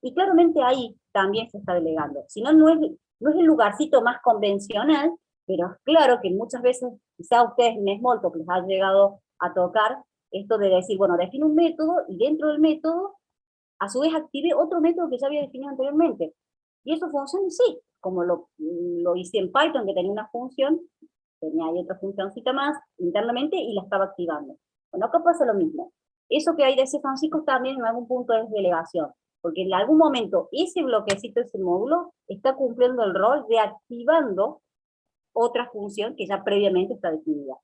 y claramente ahí también se está delegando. Si no, no es el lugarcito más convencional, pero es claro que muchas veces, quizá ustedes en Smalltalk les ha llegado a tocar esto de decir, bueno, define un método, y dentro del método, a su vez active otro método que ya había definido anteriormente. Y eso funciona, sí, como lo hice en Python, que tenía una función, tenía ahí otra funcioncita más internamente y la estaba activando. Bueno, acá pasa lo mismo. Eso que hay de ese Francisco también en algún punto es delegación, porque en algún momento ese bloquecito, ese módulo, está cumpliendo el rol de activando otra función que ya previamente está definida.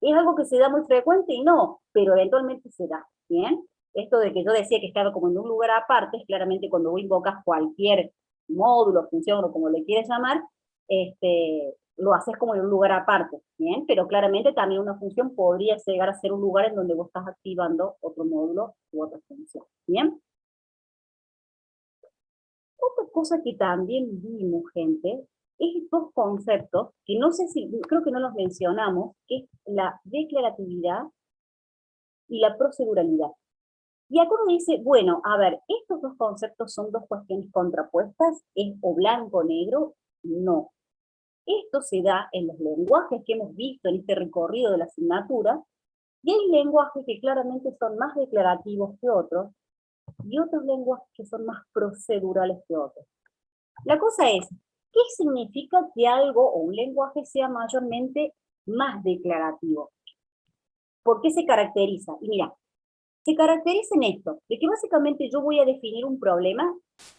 ¿Es algo que se da muy frecuente? Y no, pero eventualmente se da, ¿bien? Esto de que yo decía que estaba como en un lugar aparte, es claramente cuando vos invocas cualquier módulo, función o como le quieres llamar, lo haces como en un lugar aparte, ¿bien? Pero claramente también una función podría llegar a ser un lugar en donde vos estás activando otro módulo u otra función, ¿bien? Otra cosa que también vimos, gente, es dos conceptos que no sé si, creo que no los mencionamos, que es la declaratividad y la proceduralidad. Y acá uno dice, bueno, a ver, estos dos conceptos son dos cuestiones contrapuestas, ¿es o blanco o negro? No. Esto se da en los lenguajes que hemos visto en este recorrido de la asignatura, y hay lenguajes que claramente son más declarativos que otros, y otros lenguajes que son más procedurales que otros. La cosa es, ¿qué significa que algo o un lenguaje sea mayormente más declarativo? ¿Por qué se caracteriza? Y mira, se caracteriza en esto, de que básicamente yo voy a definir un problema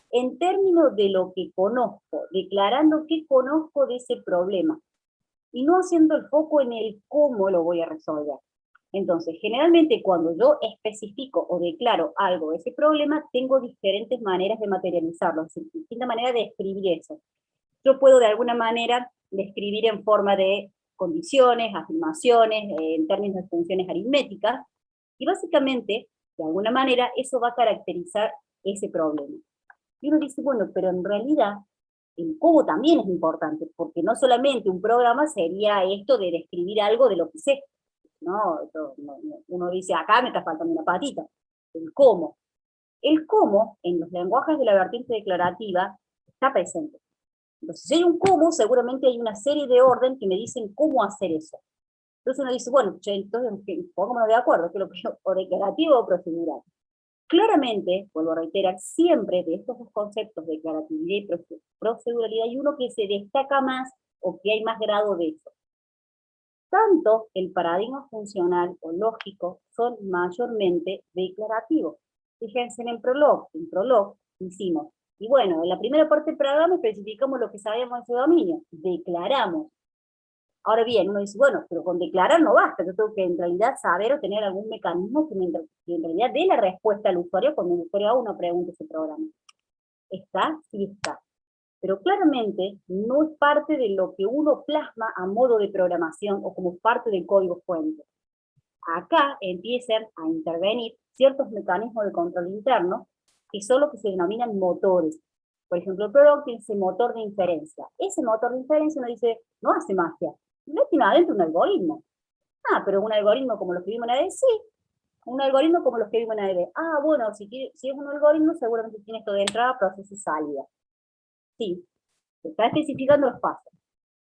en términos de lo que conozco, declarando qué conozco de ese problema, y no haciendo el foco en el cómo lo voy a resolver. Entonces, generalmente cuando yo especifico o declaro algo de ese problema, tengo diferentes maneras de materializarlo, es decir, distintas maneras de escribir eso. Yo puedo de alguna manera describir en forma de condiciones, afirmaciones, en términos de funciones aritméticas, y básicamente, de alguna manera, eso va a caracterizar ese problema. Y uno dice, bueno, pero en realidad, el cómo también es importante, porque no solamente un programa sería esto de describir algo de lo que sé, ¿no? Uno dice, acá me está faltando una patita. El cómo. El cómo, en los lenguajes de la vertiente declarativa, está presente. Entonces, si hay un cómo, seguramente hay una serie de orden que me dicen cómo hacer eso. Entonces uno dice, bueno, entonces pongámonos de acuerdo, que lo que o declarativo o procedural. Claramente, vuelvo a reiterar, siempre de estos dos conceptos, declaratividad y proceduralidad, hay uno que se destaca más o que hay más grado de eso. Tanto el paradigma funcional o lógico son mayormente declarativos. Fíjense en Prolog hicimos, y bueno, en la primera parte del programa especificamos lo que sabíamos de ese dominio, declaramos. Ahora bien, uno dice, bueno, pero con declarar no basta, yo tengo que en realidad saber o tener algún mecanismo que en realidad dé la respuesta al usuario cuando el usuario haga una pregunta ese programa. ¿Está? Sí está. Pero claramente no es parte de lo que uno plasma a modo de programación o como parte del código fuente. Acá empiezan a intervenir ciertos mecanismos de control interno que son los que se denominan motores. Por ejemplo, el Prolog tiene ese motor de inferencia. Ese motor de inferencia uno dice, no hace magia, no tiene adentro un algoritmo. Ah, pero un algoritmo como los que vimos en ADB, sí. Un algoritmo como los que vimos en ADB. Ah, bueno, si es un algoritmo, seguramente tiene esto de entrada, proceso y salida. Sí, se está especificando los pasos.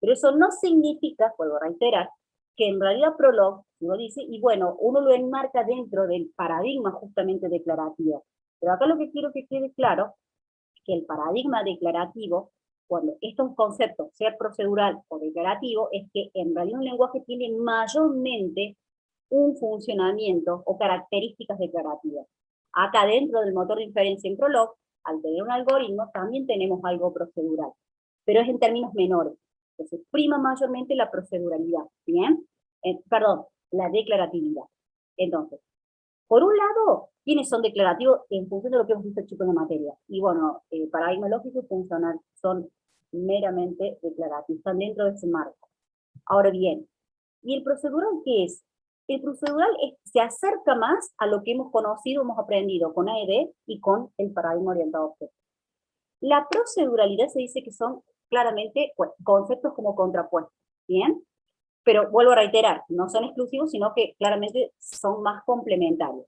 Pero eso no significa, puedo reiterar, que en realidad Prolog, uno dice, y bueno, uno lo enmarca dentro del paradigma justamente declarativo. Pero acá lo que quiero que quede claro es que el paradigma declarativo, cuando estos conceptos, sea procedural o declarativo, es que en realidad un lenguaje tiene mayormente un funcionamiento o características declarativas. Acá dentro del motor de inferencia en Prolog, al tener un algoritmo, también tenemos algo procedural, pero es en términos menores. Entonces, prima mayormente la proceduralidad, ¿bien? Perdón, la declaratividad. Entonces, por un lado, ¿quiénes son declarativos en función de lo que hemos visto chicos en la materia? Y bueno, paradigma lógico y funcional son meramente declarativos, están dentro de ese marco. Ahora bien, ¿y el procedural qué es? El procedural se acerca más a lo que hemos conocido, hemos aprendido con AED y con el paradigma orientado a objetos. La proceduralidad se dice que son claramente conceptos como contrapuestos, ¿bien? Pero vuelvo a reiterar, no son exclusivos, sino que claramente son más complementarios.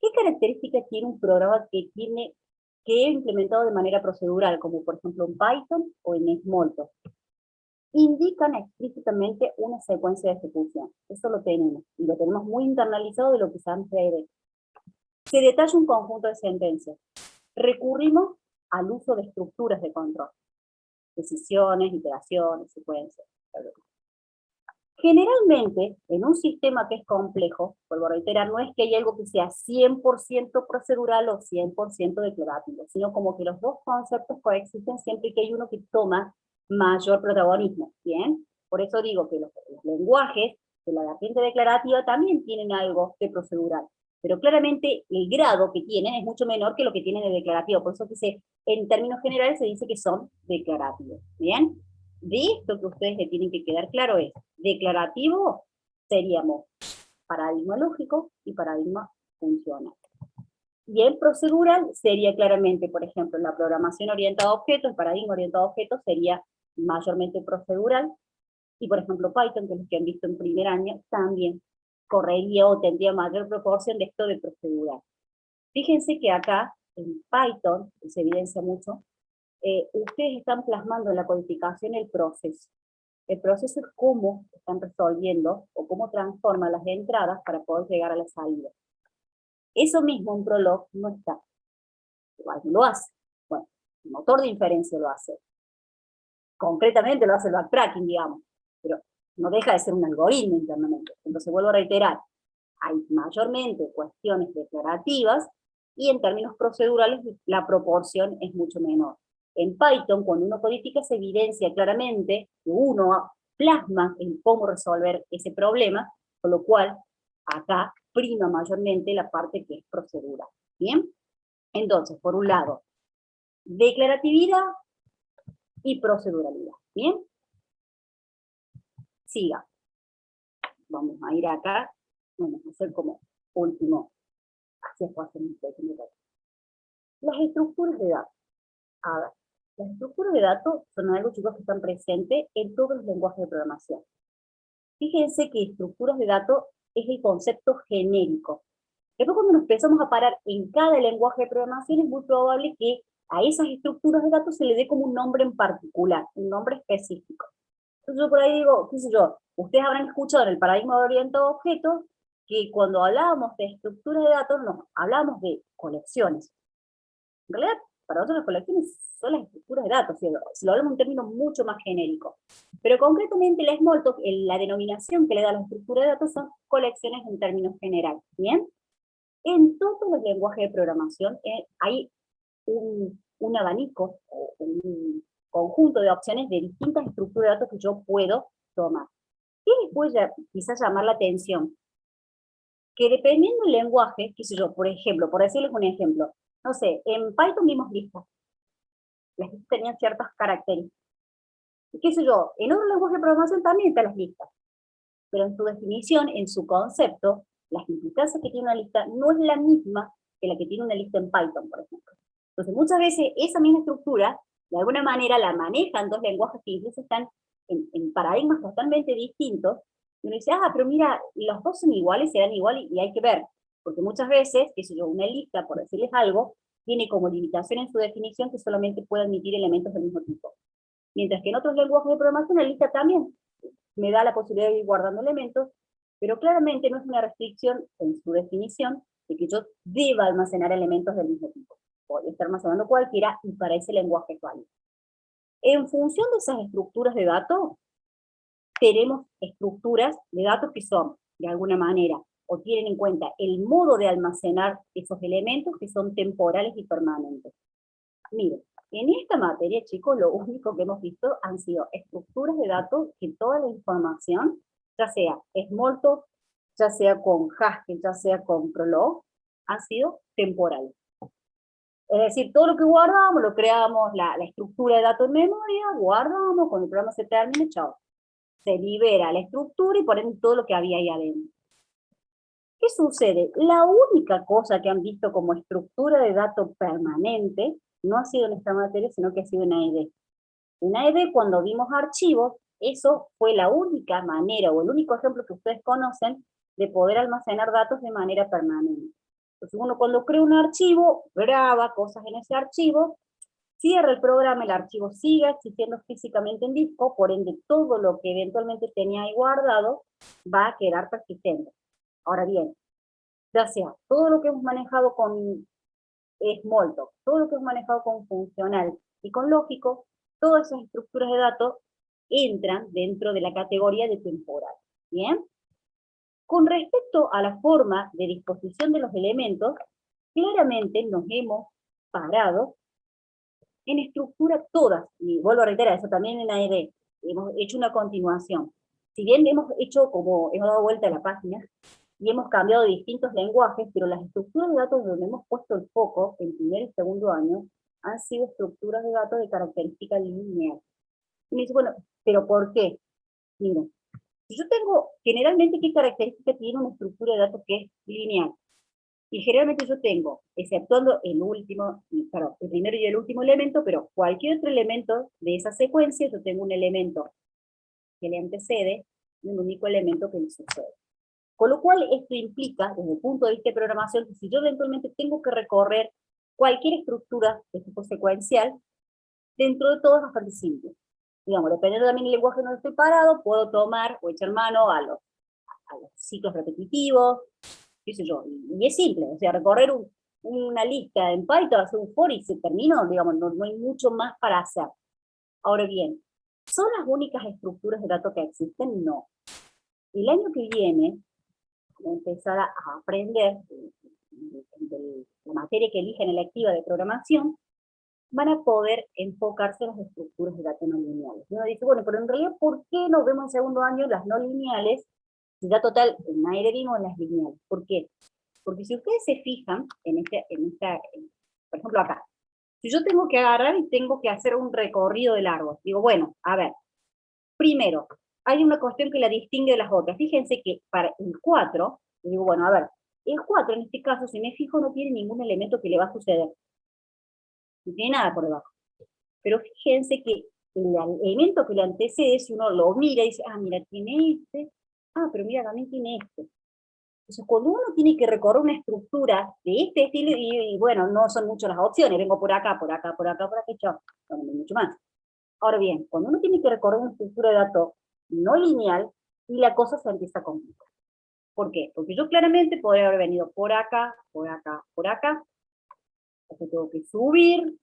¿Qué características tiene un programa que he implementado de manera procedural, como por ejemplo en Python o en Smalltalk? Indican explícitamente una secuencia de ejecución. Eso lo tenemos, y lo tenemos muy internalizado de lo que se ADB. Se detalla un conjunto de sentencias. Recurrimos al uso de estructuras de control. Decisiones, iteraciones, secuencias. Generalmente, en un sistema que es complejo, vuelvo a reiterar, no es que hay algo que sea 100% procedural o 100% declarativo, sino como que los dos conceptos coexisten siempre que hay uno que toma mayor protagonismo, ¿bien? Por eso digo que los lenguajes de la vertiente declarativa también tienen algo de procedural, pero claramente el grado que tienen es mucho menor que lo que tienen de declarativo, por eso dice, en términos generales se dice que son declarativos, ¿bien? De esto que ustedes le tienen que quedar claro es, declarativo seríamos paradigma lógico y paradigma funcional. Y el procedural sería claramente, por ejemplo, la programación orientada a objetos, el paradigma orientado a objetos sería mayormente procedural, y por ejemplo Python, que es lo que han visto en primer año, también correría o tendría mayor proporción de esto de procedural. Fíjense que acá, en Python, se evidencia mucho, ustedes están plasmando en la codificación el proceso. El proceso es cómo están resolviendo o cómo transforman las entradas para poder llegar a la salida. Eso mismo en Prolog no está. Igual lo hace. Bueno, el motor de inferencia lo hace. Concretamente lo hace el backtracking, digamos. Pero no deja de ser un algoritmo internamente. Entonces vuelvo a reiterar, hay mayormente cuestiones declarativas y en términos procedurales la proporción es mucho menor. En Python, cuando uno codifica, se evidencia claramente que uno plasma en cómo resolver ese problema, con lo cual acá prima mayormente la parte que es procedural. ¿Bien? Entonces, por un lado, declaratividad y proceduralidad. ¿Bien? Siga. Vamos a ir acá, vamos a hacer como último, así es fácil un pequeño reto. Las estructuras de datos. A ver, las estructuras de datos son algo, chicos, que están presentes en todos los lenguajes de programación. Fíjense que estructuras de datos es el concepto genérico. Después cuando nos empezamos a parar en cada lenguaje de programación es muy probable que a esas estructuras de datos se le dé como un nombre en particular, un nombre específico. Entonces yo por ahí digo, qué sé yo, ustedes habrán escuchado en el paradigma de orientado a objetos que cuando hablábamos de estructuras de datos, no, hablábamos de colecciones. En realidad, para nosotros las colecciones son las estructuras de datos, si lo hablamos en términos mucho más genéricos. Pero concretamente la Smalltalk, la denominación que le da a la estructura de datos son colecciones en términos generales, ¿bien? En todos los lenguajes de programación hay un abanico, o un conjunto de opciones de distintas estructuras de datos que yo puedo tomar. ¿Qué les puede quizás llamar la atención? Que dependiendo del lenguaje, qué sé yo, por ejemplo, por decirles un ejemplo, no sé, en Python vimos listas. Las listas tenían ciertas características. Y qué sé yo, en otro lenguaje de programación también están las listas. Pero en su definición, en su concepto, las implicancias que tiene una lista no es la misma que la que tiene una lista en Python, por ejemplo. Entonces, muchas veces esa misma estructura, de alguna manera, la manejan dos lenguajes que incluso están en paradigmas totalmente distintos, y uno dice, pero mira, los dos son iguales, serán iguales, y hay que ver, porque muchas veces, qué sé yo, una lista, por decirles algo, tiene como limitación en su definición que solamente puede admitir elementos del mismo tipo. Mientras que en otros lenguajes de programación la lista también me da la posibilidad de ir guardando elementos, pero claramente no es una restricción en su definición de que yo deba almacenar elementos del mismo tipo. Puedo estar almacenando cualquiera y para ese lenguaje es válido. En función de esas estructuras de datos, tenemos estructuras de datos que son, de alguna manera, o tienen en cuenta el modo de almacenar esos elementos que son temporales y permanentes. Miren, en esta materia, chicos, lo único que hemos visto han sido estructuras de datos que toda la información, ya sea Smalltalk, ya sea con Haskell, ya sea con Prolog, han sido temporales. Es decir, todo lo que guardamos, lo creamos, la estructura de datos en memoria, guardamos, cuando el programa se termine, chao. Se libera la estructura y por ende todo lo que había ahí adentro. ¿Qué sucede? La única cosa que han visto como estructura de datos permanente no ha sido en esta materia, sino que ha sido en AED. En AED, cuando vimos archivos, eso fue la única manera, o el único ejemplo que ustedes conocen, de poder almacenar datos de manera permanente. Entonces uno cuando crea un archivo, graba cosas en ese archivo, cierra el programa, el archivo sigue existiendo físicamente en disco, por ende todo lo que eventualmente tenía ahí guardado va a quedar persistente. Ahora bien, ya sea todo lo que hemos manejado con Smalltalk, todo lo que hemos manejado con funcional y con lógico, todas esas estructuras de datos entran dentro de la categoría de temporal. ¿Bien? Con respecto a la forma de disposición de los elementos, claramente nos hemos parado En estructura todas, y vuelvo a reiterar, eso también en AED, hemos hecho una continuación. Si bien hemos dado vuelta a la página, y hemos cambiado distintos lenguajes, pero las estructuras de datos donde hemos puesto el foco en primer y segundo año han sido estructuras de datos de característica lineal. Y me dice, bueno, ¿pero por qué? Miren, si yo tengo, generalmente, ¿qué característica tiene una estructura de datos que es lineal? Y generalmente yo tengo, exceptuando el primero y el último elemento, pero cualquier otro elemento de esa secuencia, yo tengo un elemento que le antecede y un único elemento que le sucede. Con lo cual, esto implica, desde el punto de vista de programación, que si yo eventualmente tengo que recorrer cualquier estructura de tipo secuencial, dentro de todo es bastante simple. Digamos, dependiendo también del lenguaje donde estoy parado, puedo tomar o echar mano a los ciclos repetitivos, qué sé yo, y es simple, o sea, recorrer una lista en Python, hacer un for y se terminó, digamos, no hay mucho más para hacer. Ahora bien, ¿son las únicas estructuras de datos que existen? No. El año que viene, voy a empezar a aprender de la materia que eligen electiva de programación, van a poder enfocarse en las estructuras de datos no lineales. Y uno dice, bueno, pero en realidad, ¿por qué nos vemos en segundo año las no lineales? Ya total, en aire vimos las lineales. ¿Por qué? Porque si ustedes se fijan por ejemplo acá, si yo tengo que agarrar y tengo que hacer un recorrido del árbol, digo, bueno, a ver, primero, hay una cuestión que la distingue de las otras. Fíjense que para el 4, digo, bueno, a ver, el 4 en este caso, si me fijo, no tiene ningún elemento que le va a suceder. No tiene nada por debajo. Pero fíjense que el elemento que le antecede, si uno lo mira y dice, ah, mira, tiene este, ah, pero mira, también tiene este. Entonces, cuando uno tiene que recorrer una estructura de este estilo, y bueno, no son muchas las opciones, vengo por acá, por acá, por acá, por acá, chao, no hay mucho más. Ahora bien, cuando uno tiene que recorrer una estructura de datos no lineal, y la cosa se empieza a complicar. ¿Por qué? Porque yo claramente podría haber venido por acá, por acá, por acá, después tengo que subir,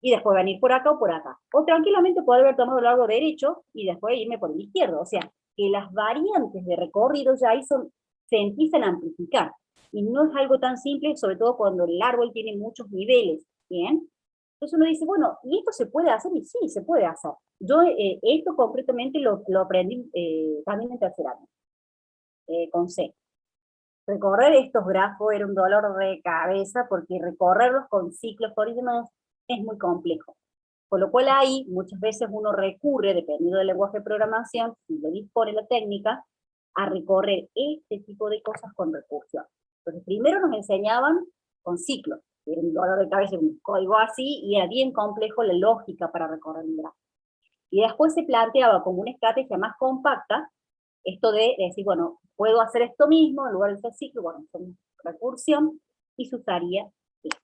y después venir por acá o por acá. O tranquilamente poder haber tomado el lado derecho y después irme por el izquierdo. O sea, que las variantes de recorrido ya ahí se empiezan a amplificar. Y no es algo tan simple, sobre todo cuando el árbol tiene muchos niveles. ¿Bien? Entonces uno dice, bueno, ¿y esto se puede hacer? Y sí, se puede hacer. Yo esto concretamente lo aprendí también en tercer año, con C. Recorrer estos grafos era un dolor de cabeza porque recorrerlos con ciclos y demás es muy complejo. Por lo cual ahí muchas veces uno recurre, dependiendo del lenguaje de programación, si lo dispone la técnica, a recorrer este tipo de cosas con recursión. Entonces primero nos enseñaban con ciclos, era un dolor de cabeza, un código así, y era bien complejo la lógica para recorrer un grafo. Y después se planteaba como una estrategia más compacta, esto de decir, bueno, puedo hacer esto mismo, en lugar de hacer ciclo, bueno, son recursión, y se usaría esto.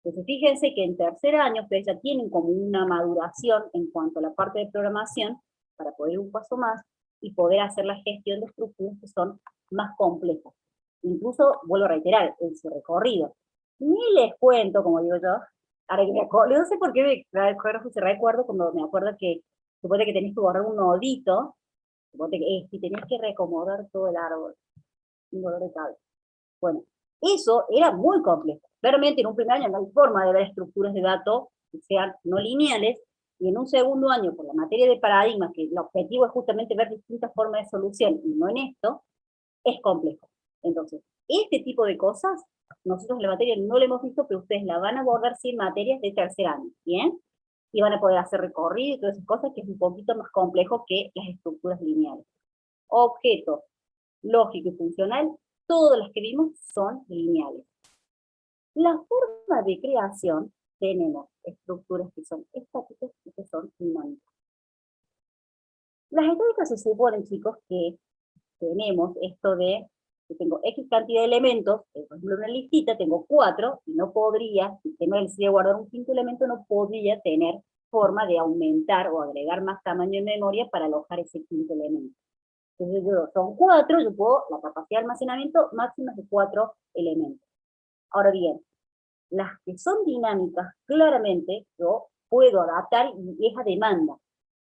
Entonces fíjense que en tercer año ustedes ya tienen como una maduración en cuanto a la parte de programación, para poder ir un paso más, y poder hacer la gestión de estructuras que son más complejas. Incluso, vuelvo a reiterar, en su recorrido. Ni les cuento, como digo yo, ahora que me acuerdo, no sé por qué recuerdo cuando me acuerdo que suponte que tenés que borrar un nodito, suponte que si tenés que reacomodar todo el árbol, un dolor de cabeza. Bueno, eso era muy complejo. Claramente en un primer año no hay forma de ver estructuras de datos que sean no lineales, y en un segundo año, por la materia de paradigmas, que el objetivo es justamente ver distintas formas de solución, y no en esto, es complejo. Entonces, este tipo de cosas, nosotros en la materia no lo hemos visto, pero ustedes la van a abordar sí en materias de tercer año, ¿bien? Y van a poder hacer recorrido y todas esas cosas, que es un poquito más complejo que las estructuras lineales. Objeto lógico y funcional, todas las que vimos son lineales. La forma de creación, tenemos estructuras que son estáticas y que son dinámicas. Las estáticas se suponen, chicos, que tenemos esto de que tengo X cantidad de elementos, por ejemplo, en una listita tengo 4, y no podría, si tengo la necesidad de guardar un quinto elemento, no podría tener forma de aumentar o agregar más tamaño en memoria para alojar ese quinto elemento. Entonces son 4, yo puedo, la capacidad de almacenamiento máxima es de 4 elementos. Ahora bien, las que son dinámicas, claramente yo puedo adaptar y es a demanda.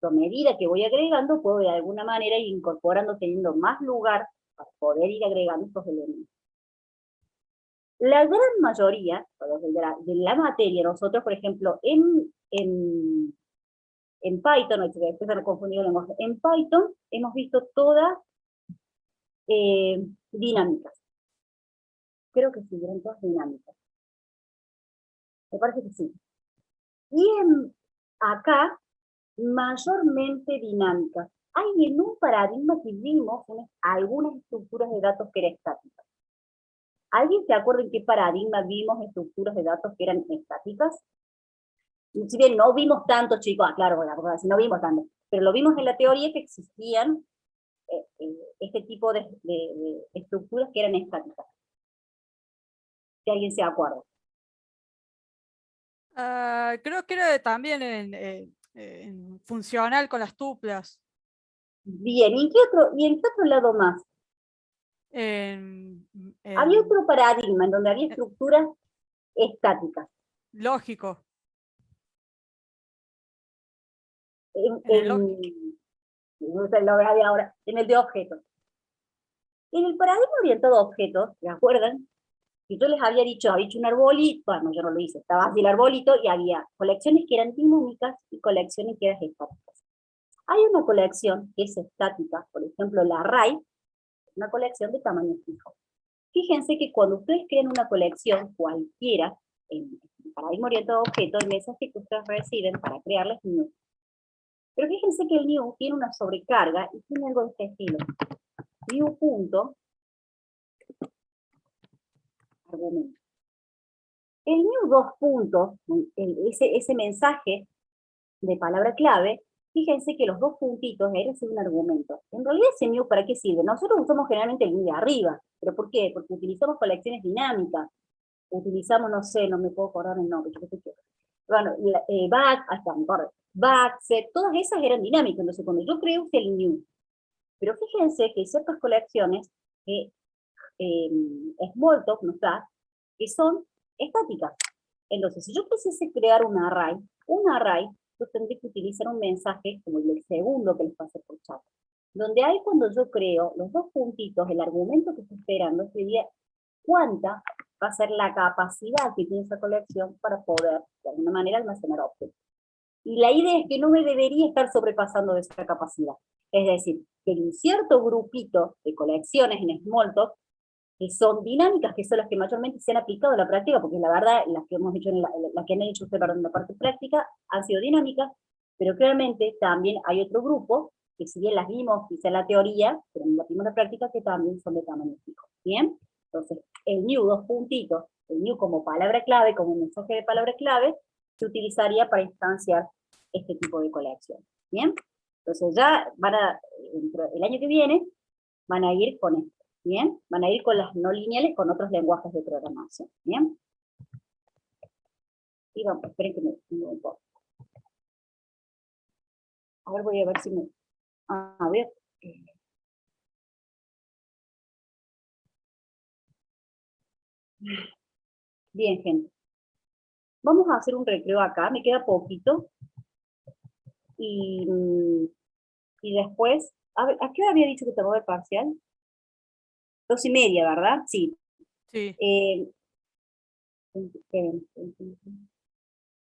A medida que voy agregando, puedo de alguna manera ir incorporando, teniendo más lugar para poder ir agregando estos elementos. La gran mayoría de la materia, nosotros, por ejemplo, en en Python, después se han confundido el lenguaje, en Python hemos visto todas dinámicas. Creo que sí, eran todas dinámicas. Me parece que sí. Y acá, mayormente dinámicas. Hay en un paradigma que vimos algunas estructuras de datos que eran estáticas. ¿Alguien se acuerda en qué paradigma vimos estructuras de datos que eran estáticas? Si bien no vimos tanto, chicos, claro, si no vimos tanto, pero lo vimos en la teoría que existían este tipo de estructuras que eran estáticas. Si alguien se acuerda. Creo que era también en funcional con las tuplas. Bien, ¿y en qué otro lado más? Había otro paradigma en donde había estructuras estáticas. Lógico. No sé, lo había ahora, en el de objetos. En el paradigma orientado a objetos, ¿se acuerdan? Y yo les había dicho un arbolito, bueno, yo no lo hice, estaba así el arbolito y había colecciones que eran dinámicas y colecciones que eran estáticas. Hay una colección que es estática, por ejemplo, la array, una colección de tamaño fijo. Fíjense que cuando ustedes crean una colección cualquiera, en el paradigma orientado a objetos, el mensaje que ustedes reciben para crearla es new. Pero fíjense que el new tiene una sobrecarga y tiene algo de este estilo. New punto, argumento. El new dos puntos, ese mensaje de palabra clave, fíjense que los dos puntitos es un argumento. En realidad ese new, ¿para qué sirve? Nosotros usamos generalmente el new de arriba. ¿Pero por qué? Porque utilizamos colecciones dinámicas. Utilizamos, no sé, no me puedo acordar el nombre. Bueno, back, set, todas esas eran dinámicas. Entonces, cuando yo creo usé el new. Pero fíjense que hay ciertas colecciones que Smalltalk nos da, que son estáticas. Entonces, si yo quisiese crear un array, yo tendría que utilizar un mensaje como el segundo que les pasé por chat, donde ahí cuando yo creo los dos puntitos, el argumento que estoy esperando sería cuánta va a ser la capacidad que tiene esa colección para poder, de alguna manera, almacenar objetos. Y la idea es que no me debería estar sobrepasando de esa capacidad. Es decir, que en un cierto grupito de colecciones en Smalltalk que son dinámicas, que son las que mayormente se han aplicado en la práctica, porque la verdad, las que hemos hecho las que han hecho ustedes en la parte práctica, han sido dinámicas, pero claramente también hay otro grupo, que si bien las vimos quizá en la teoría, pero en la primera práctica, que también son de tamaño fijo. ¿Bien? Entonces, el new, dos puntitos, el new como palabra clave, como mensaje de palabra clave, se utilizaría para instanciar este tipo de colección. ¿Bien? Entonces ya el año que viene, van a ir con esto. ¿Bien? Van a ir con las no lineales con otros lenguajes de programación. ¿Bien? Y vamos, esperen que me un poco. A ver, voy a ver si me... A ver. Bien, gente. Vamos a hacer un recreo acá, me queda poquito. Y después, a ver, ¿a qué hora había dicho que tomaba el parcial? 2:30, ¿verdad? Sí. Sí.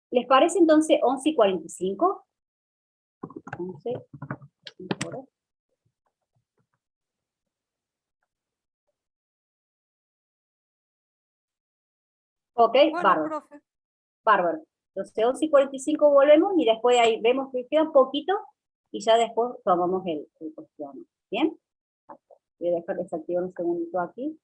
¿Les parece entonces 11:45? 11, horas. Ok, Bueno, bárbaro. profe. Bárbaro. Entonces 11:45 volvemos y después ahí vemos que queda un poquito y ya después tomamos el cuestionario. ¿Bien? Voy a dejar desactivar un segundito aquí.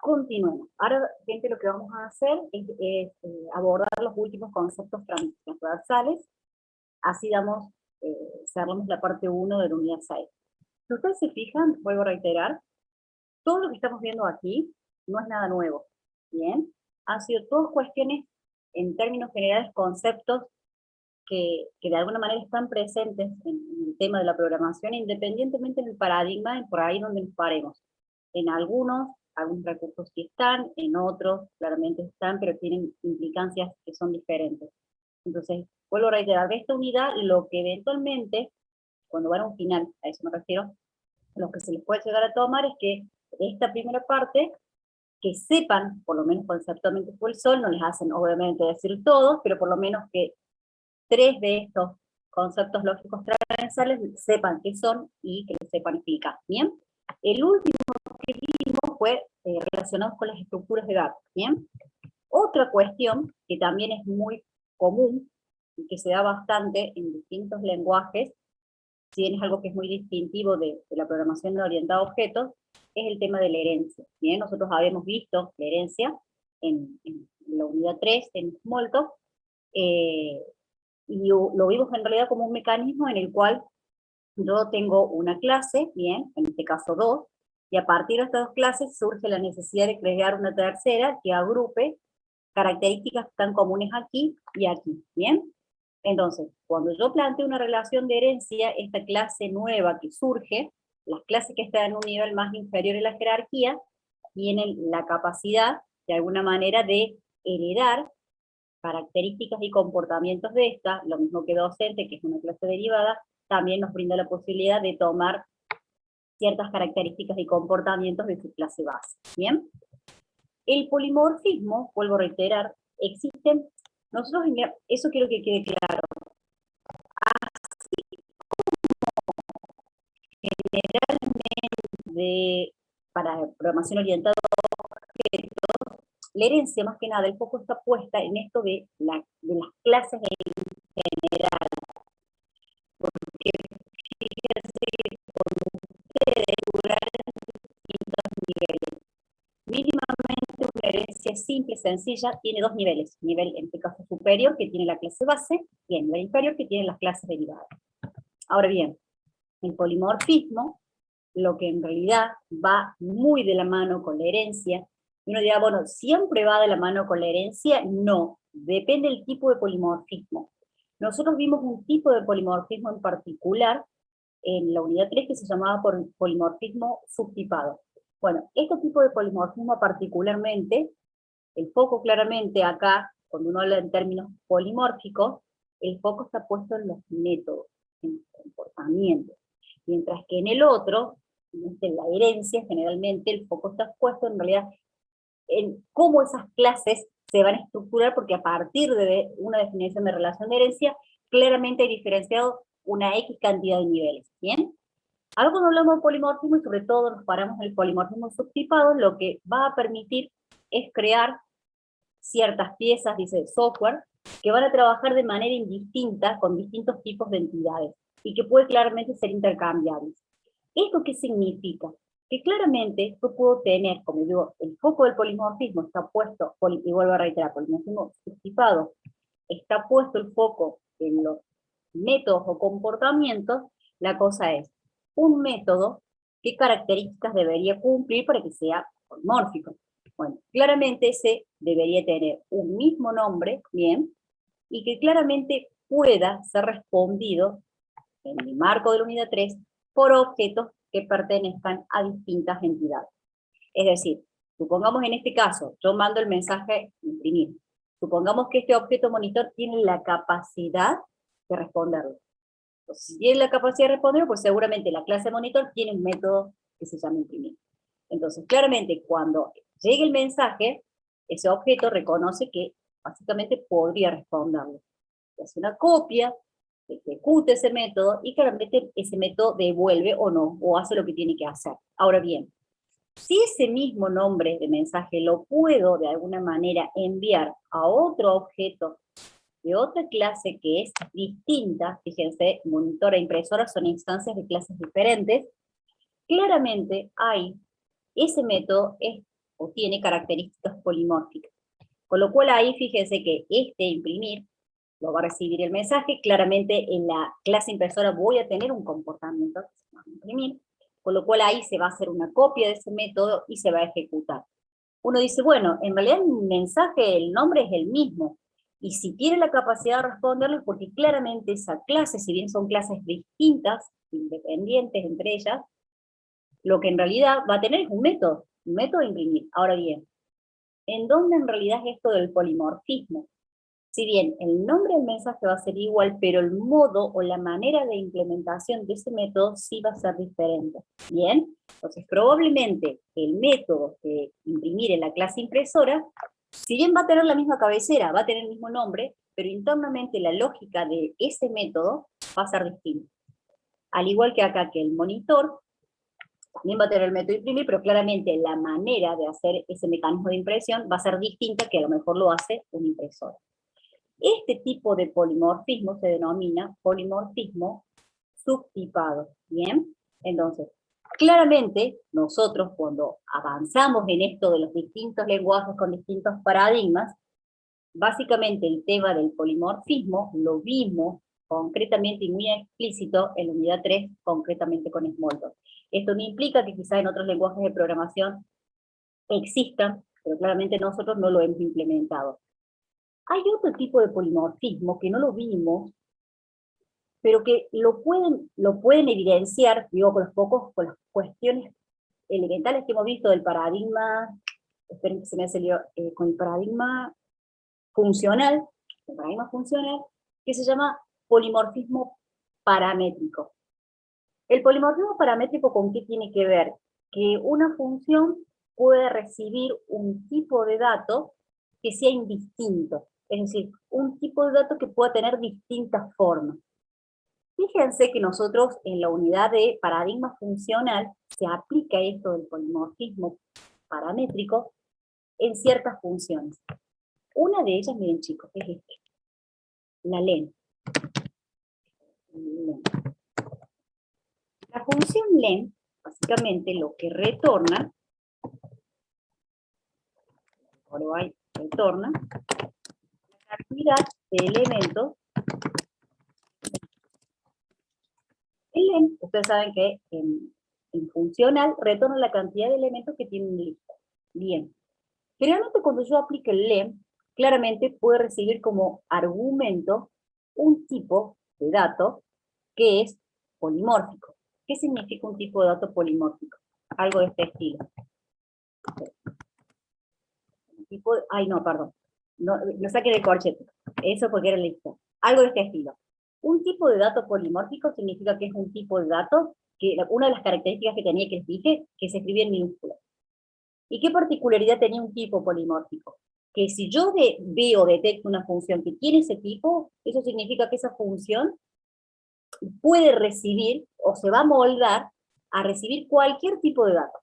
Continuemos. Ahora, gente, lo que vamos a hacer es abordar los últimos conceptos transversales. Así cerramos la parte 1 de la unidad 6. Si ustedes se fijan, vuelvo a reiterar, todo lo que estamos viendo aquí no es nada nuevo, ¿bien? Han sido todas cuestiones, en términos generales, conceptos que de alguna manera están presentes en el tema de la programación, independientemente del paradigma, por ahí donde nos paremos. En algunos recursos sí están, en otros claramente están, pero tienen implicancias que son diferentes. Entonces, vuelvo a reiterar, de esta unidad, lo que eventualmente, cuando van a un final, a eso me refiero, lo que se les puede llegar a tomar es que esta primera parte, que sepan, por lo menos conceptualmente por el sol, no les hacen obviamente decir todos, pero por lo menos que 3 de estos conceptos lógicos transversales sepan qué son y que lo sepan explicar. ¿Bien? El último que vimos fue relacionado con las estructuras de datos. ¿Bien? Otra cuestión que también es muy común y que se da bastante en distintos lenguajes, si bien es algo que es muy distintivo de la programación orientada a objetos, es el tema de la herencia. Bien, nosotros habíamos visto la herencia en la unidad 3, en Smalltalk, y lo vimos en realidad como un mecanismo en el cual yo tengo una clase, bien, en este caso 2, y a partir de estas 2 clases surge la necesidad de crear una tercera que agrupe características tan comunes aquí y aquí, ¿bien? Entonces, cuando yo planteo una relación de herencia, esta clase nueva que surge, las clases que están en un nivel más inferior en la jerarquía, tienen la capacidad, de alguna manera, de heredar características y comportamientos de esta, lo mismo que docente, que es una clase derivada, también nos brinda la posibilidad de tomar ciertas características y comportamientos de su clase base, ¿bien? El polimorfismo, vuelvo a reiterar, existen, nosotros, eso quiero que quede claro, para programación orientada a objetos, la herencia más que nada, el foco está puesta en esto de las clases en general, porque fíjense que con ustedes durar distintos niveles. Mínimamente una herencia simple, sencilla, tiene 2 niveles. Nivel, en este caso, superior, que tiene la clase base, y el nivel inferior, que tiene las clases derivadas. Ahora bien, el polimorfismo, lo que en realidad va muy de la mano con la herencia, y uno dirá, bueno, ¿siempre va de la mano con la herencia? No, depende del tipo de polimorfismo. Nosotros vimos un tipo de polimorfismo en particular en la unidad 3 que se llamaba polimorfismo subtipado. Bueno, este tipo de polimorfismo particularmente, el foco claramente acá, cuando uno habla en términos polimórficos, el foco está puesto en los métodos, en los comportamientos. Mientras que en el otro, en la herencia, generalmente el foco está puesto en realidad en cómo esas clases se van a estructurar, porque a partir de una definición de relación de herencia, claramente hay diferenciado una X cantidad de niveles, ¿bien? Ahora cuando hablamos de polimorfismo, y sobre todo nos paramos en el polimorfismo subtipado, lo que va a permitir es crear ciertas piezas, dice software, que van a trabajar de manera indistinta con distintos tipos de entidades, y que puede claramente ser intercambiables. ¿Esto qué significa? Que claramente yo puedo tener, como digo, el foco del polimorfismo está puesto, y vuelvo a reiterar, polimorfismo subtipado, está puesto el foco en los métodos o comportamientos. La cosa es, un método, ¿qué características debería cumplir para que sea polimórfico? Bueno, claramente ese debería tener un mismo nombre, bien, y que claramente pueda ser respondido en el marco de la unidad 3 por objetos que pertenezcan a distintas entidades. Es decir, supongamos en este caso, yo mando el mensaje imprimir. Supongamos que este objeto monitor tiene la capacidad de responderlo. Entonces, si tiene la capacidad de responderlo, pues seguramente la clase monitor tiene un método que se llama imprimir. Entonces, claramente, cuando llegue el mensaje, ese objeto reconoce que básicamente podría responderlo. Hace una copia, ejecuta ese método, y claramente ese método devuelve o no, o hace lo que tiene que hacer. Ahora bien, si ese mismo nombre de mensaje lo puedo de alguna manera enviar a otro objeto de otra clase que es distinta, fíjense, monitor e impresora son instancias de clases diferentes, claramente ese método es o tiene características polimórficas. Con lo cual ahí fíjense que imprimir lo va a recibir el mensaje, claramente en la clase impresora voy a tener un comportamiento que se llama imprimir, con lo cual ahí se va a hacer una copia de ese método y se va a ejecutar. Uno dice, bueno, en realidad el mensaje, el nombre es el mismo, y si tiene la capacidad de responderlo es porque claramente esa clase, si bien son clases distintas, independientes entre ellas, lo que en realidad va a tener es un método de imprimir. Ahora bien, ¿en dónde en realidad es esto del polimorfismo? Si bien el nombre del mensaje va a ser igual, pero el modo o la manera de implementación de ese método sí va a ser diferente. Bien, entonces probablemente el método de imprimir en la clase impresora, si bien va a tener la misma cabecera, va a tener el mismo nombre, pero internamente la lógica de ese método va a ser distinta. Al igual que acá que el monitor también va a tener el método de imprimir, pero claramente la manera de hacer ese mecanismo de impresión va a ser distinta que a lo mejor lo hace un impresor. Este tipo de polimorfismo se denomina polimorfismo subtipado, ¿bien? Entonces, claramente, nosotros cuando avanzamos en esto de los distintos lenguajes con distintos paradigmas, básicamente el tema del polimorfismo lo vimos concretamente y muy explícito en la unidad 3, concretamente con Smalltalk. Esto no implica que quizá en otros lenguajes de programación existan, pero claramente nosotros no lo hemos implementado. Hay otro tipo de polimorfismo que no lo vimos, pero que lo pueden evidenciar, digo, con las cuestiones elementales que hemos visto del paradigma, esperen que se me ha salido, con el paradigma funcional, que se llama polimorfismo paramétrico. El polimorfismo paramétrico, ¿con qué tiene que ver? Que una función puede recibir un tipo de dato que sea indistinto, es decir, un tipo de dato que pueda tener distintas formas. Fíjense que nosotros en la unidad de paradigma funcional se aplica esto del polimorfismo paramétrico en ciertas funciones. Una de ellas, miren chicos, es esta, la len. La función len, básicamente lo que retorna, retorna la cantidad de elementos. El len, ustedes saben que en funcional retorna la cantidad de elementos que tiene una lista. Bien. Generalmente cuando yo aplico el len, claramente puede recibir como argumento un tipo de dato que es polimórfico. ¿Qué significa un tipo de dato polimórfico? Algo de este estilo. No saqué del corchete. Eso porque era listo. Algo de este estilo. Un tipo de dato polimórfico significa que es un tipo de dato que una de las características que tenía que les dije, que se escribía en minúsculas. ¿Y qué particularidad tenía un tipo polimórfico? Que si yo veo o detecto una función que tiene ese tipo, eso significa que esa función puede recibir, o se va a moldar, a recibir cualquier tipo de dato.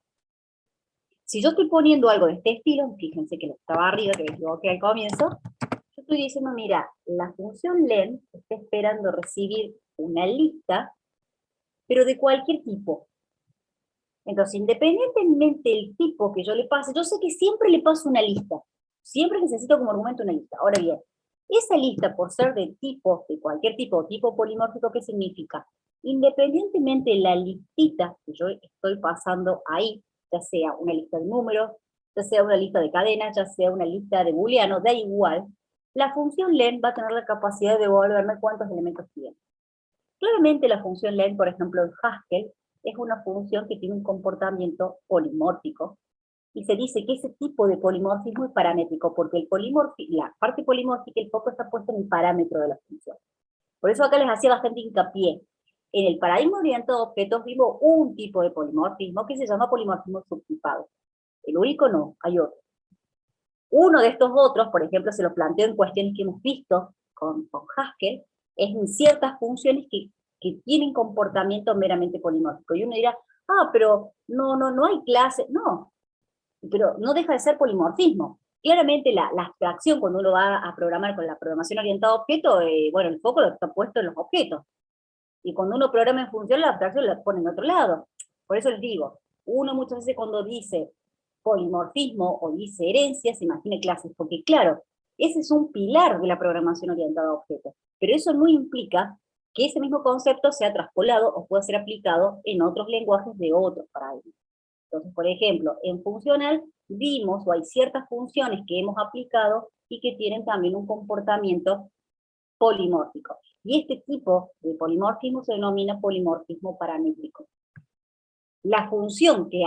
Si yo estoy poniendo algo de este estilo, fíjense que estaba arriba, que me equivoqué al comienzo, yo estoy diciendo, mira, la función len está esperando recibir una lista, pero de cualquier tipo. Entonces, independientemente del tipo que yo le pase, yo sé que siempre le paso una lista. Siempre necesito como argumento una lista. Ahora bien, esa lista, por ser de cualquier tipo polimórfico, ¿qué significa? Independientemente de la listita que yo estoy pasando ahí, ya sea una lista de números, ya sea una lista de cadenas, ya sea una lista de booleanos, da igual, la función len va a tener la capacidad de devolverme cuántos elementos tiene. Claramente la función len, por ejemplo, en Haskell, es una función que tiene un comportamiento polimórfico, y se dice que ese tipo de polimorfismo es paramétrico, porque la parte polimórfica, el foco está puesto en el parámetro de la función. Por eso acá les hacía bastante hincapié. En el paradigma orientado a objetos vimos un tipo de polimorfismo que se llama polimorfismo subtipado. El único no, hay otro. Uno de estos otros, por ejemplo, se lo planteo en cuestiones que hemos visto con Haskell, es en ciertas funciones que tienen comportamiento meramente polimórfico. Y uno dirá, pero no hay clase. No, pero no deja de ser polimorfismo. Claramente la abstracción, cuando uno va a programar con la programación orientada a objetos, bueno, el foco está puesto en los objetos. Y cuando uno programa en función, la abstracción la pone en otro lado. Por eso les digo, uno muchas veces cuando dice polimorfismo o dice herencia, se imagine clases, porque claro, ese es un pilar de la programación orientada a objetos, pero eso no implica que ese mismo concepto sea traspolado o pueda ser aplicado en otros lenguajes de otros paradigmas. Entonces, por ejemplo, en funcional vimos, o hay ciertas funciones que hemos aplicado y que tienen también un comportamiento polimórfico. Y este tipo de polimorfismo se denomina polimorfismo paramétrico. La función que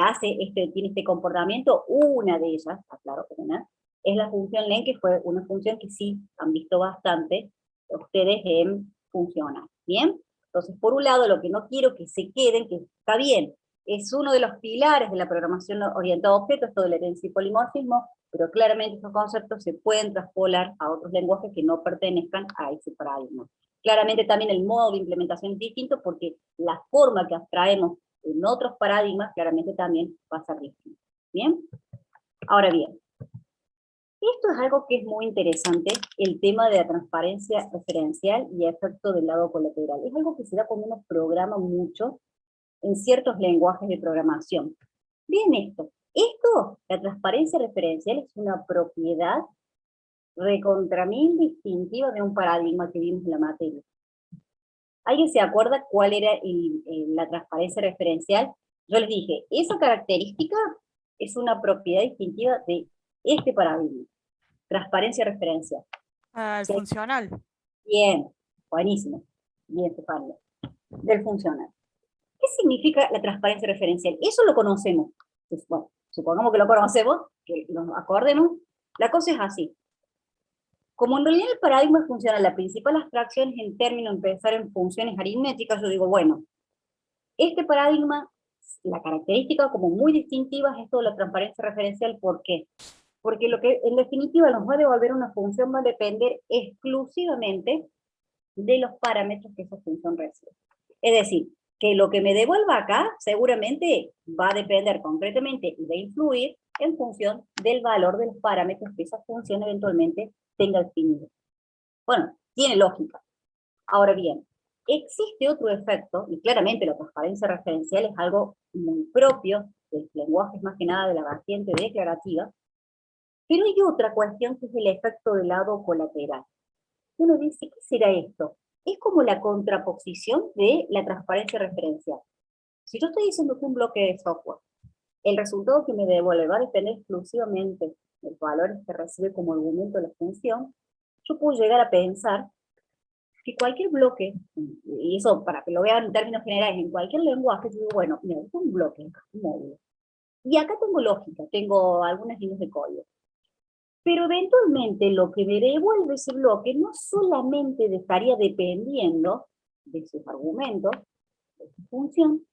tiene este comportamiento, una de ellas, aclaro que una, es la función len, que fue una función que sí han visto bastante ustedes en funcional. ¿Bien? Entonces, por un lado, lo que no quiero que se queden, que está bien, es uno de los pilares de la programación orientada a objetos, esto de la herencia y polimorfismo, pero claramente estos conceptos se pueden traspolar a otros lenguajes que no pertenezcan a ese paradigma. Claramente también el modo de implementación es distinto porque la forma que abstraemos en otros paradigmas claramente también va a ser distinto. ¿Bien? Ahora bien, esto es algo que es muy interesante, el tema de la transparencia referencial y efecto del lado colateral. Es algo que se da cuando uno programa mucho en ciertos lenguajes de programación. Bien esto, la transparencia referencial es una propiedad recontra mil distintiva de un paradigma que vimos en la materia. ¿Alguien se acuerda cuál era la transparencia referencial? Yo les dije, esa característica es una propiedad distintiva de este paradigma. Transparencia referencial. El ¿Sí? funcional. Bien, buenísimo. Bien, Stefania. Del funcional. ¿Qué significa la transparencia referencial? Eso lo conocemos. Pues, bueno, supongamos que lo conocemos, que nos acordemos. La cosa es así. Como en realidad el paradigma funcional, la principal abstracción es en términos de pensar en funciones aritméticas, yo digo, bueno, este paradigma, la característica como muy distintiva es esto de la transparencia referencial. ¿Por qué? Porque lo que en definitiva nos va a devolver una función va a depender exclusivamente de los parámetros que esa función recibe. Es decir, que lo que me devuelva acá seguramente va a depender concretamente y va a influir en función del valor de los parámetros que esa función eventualmente tenga definido. Bueno, tiene lógica. Ahora bien, existe otro efecto, y claramente la transparencia referencial es algo muy propio de los lenguajes más que nada de la vertiente declarativa, pero hay otra cuestión que es el efecto del lado colateral. Uno dice, ¿qué será esto? Es como la contraposición de la transparencia referencial. Si yo estoy diciendo que un bloque de software, el resultado que me devuelve va a depender exclusivamente de los valores que recibe como argumento de la función, yo puedo llegar a pensar que cualquier bloque, y eso para que lo vean en términos generales, en cualquier lenguaje, yo digo, bueno, mira, es un bloque, un módulo. Y acá tengo lógica, tengo algunas líneas de código. Pero eventualmente lo que me devuelve ese bloque no solamente estaría dependiendo de sus argumentos, de su función,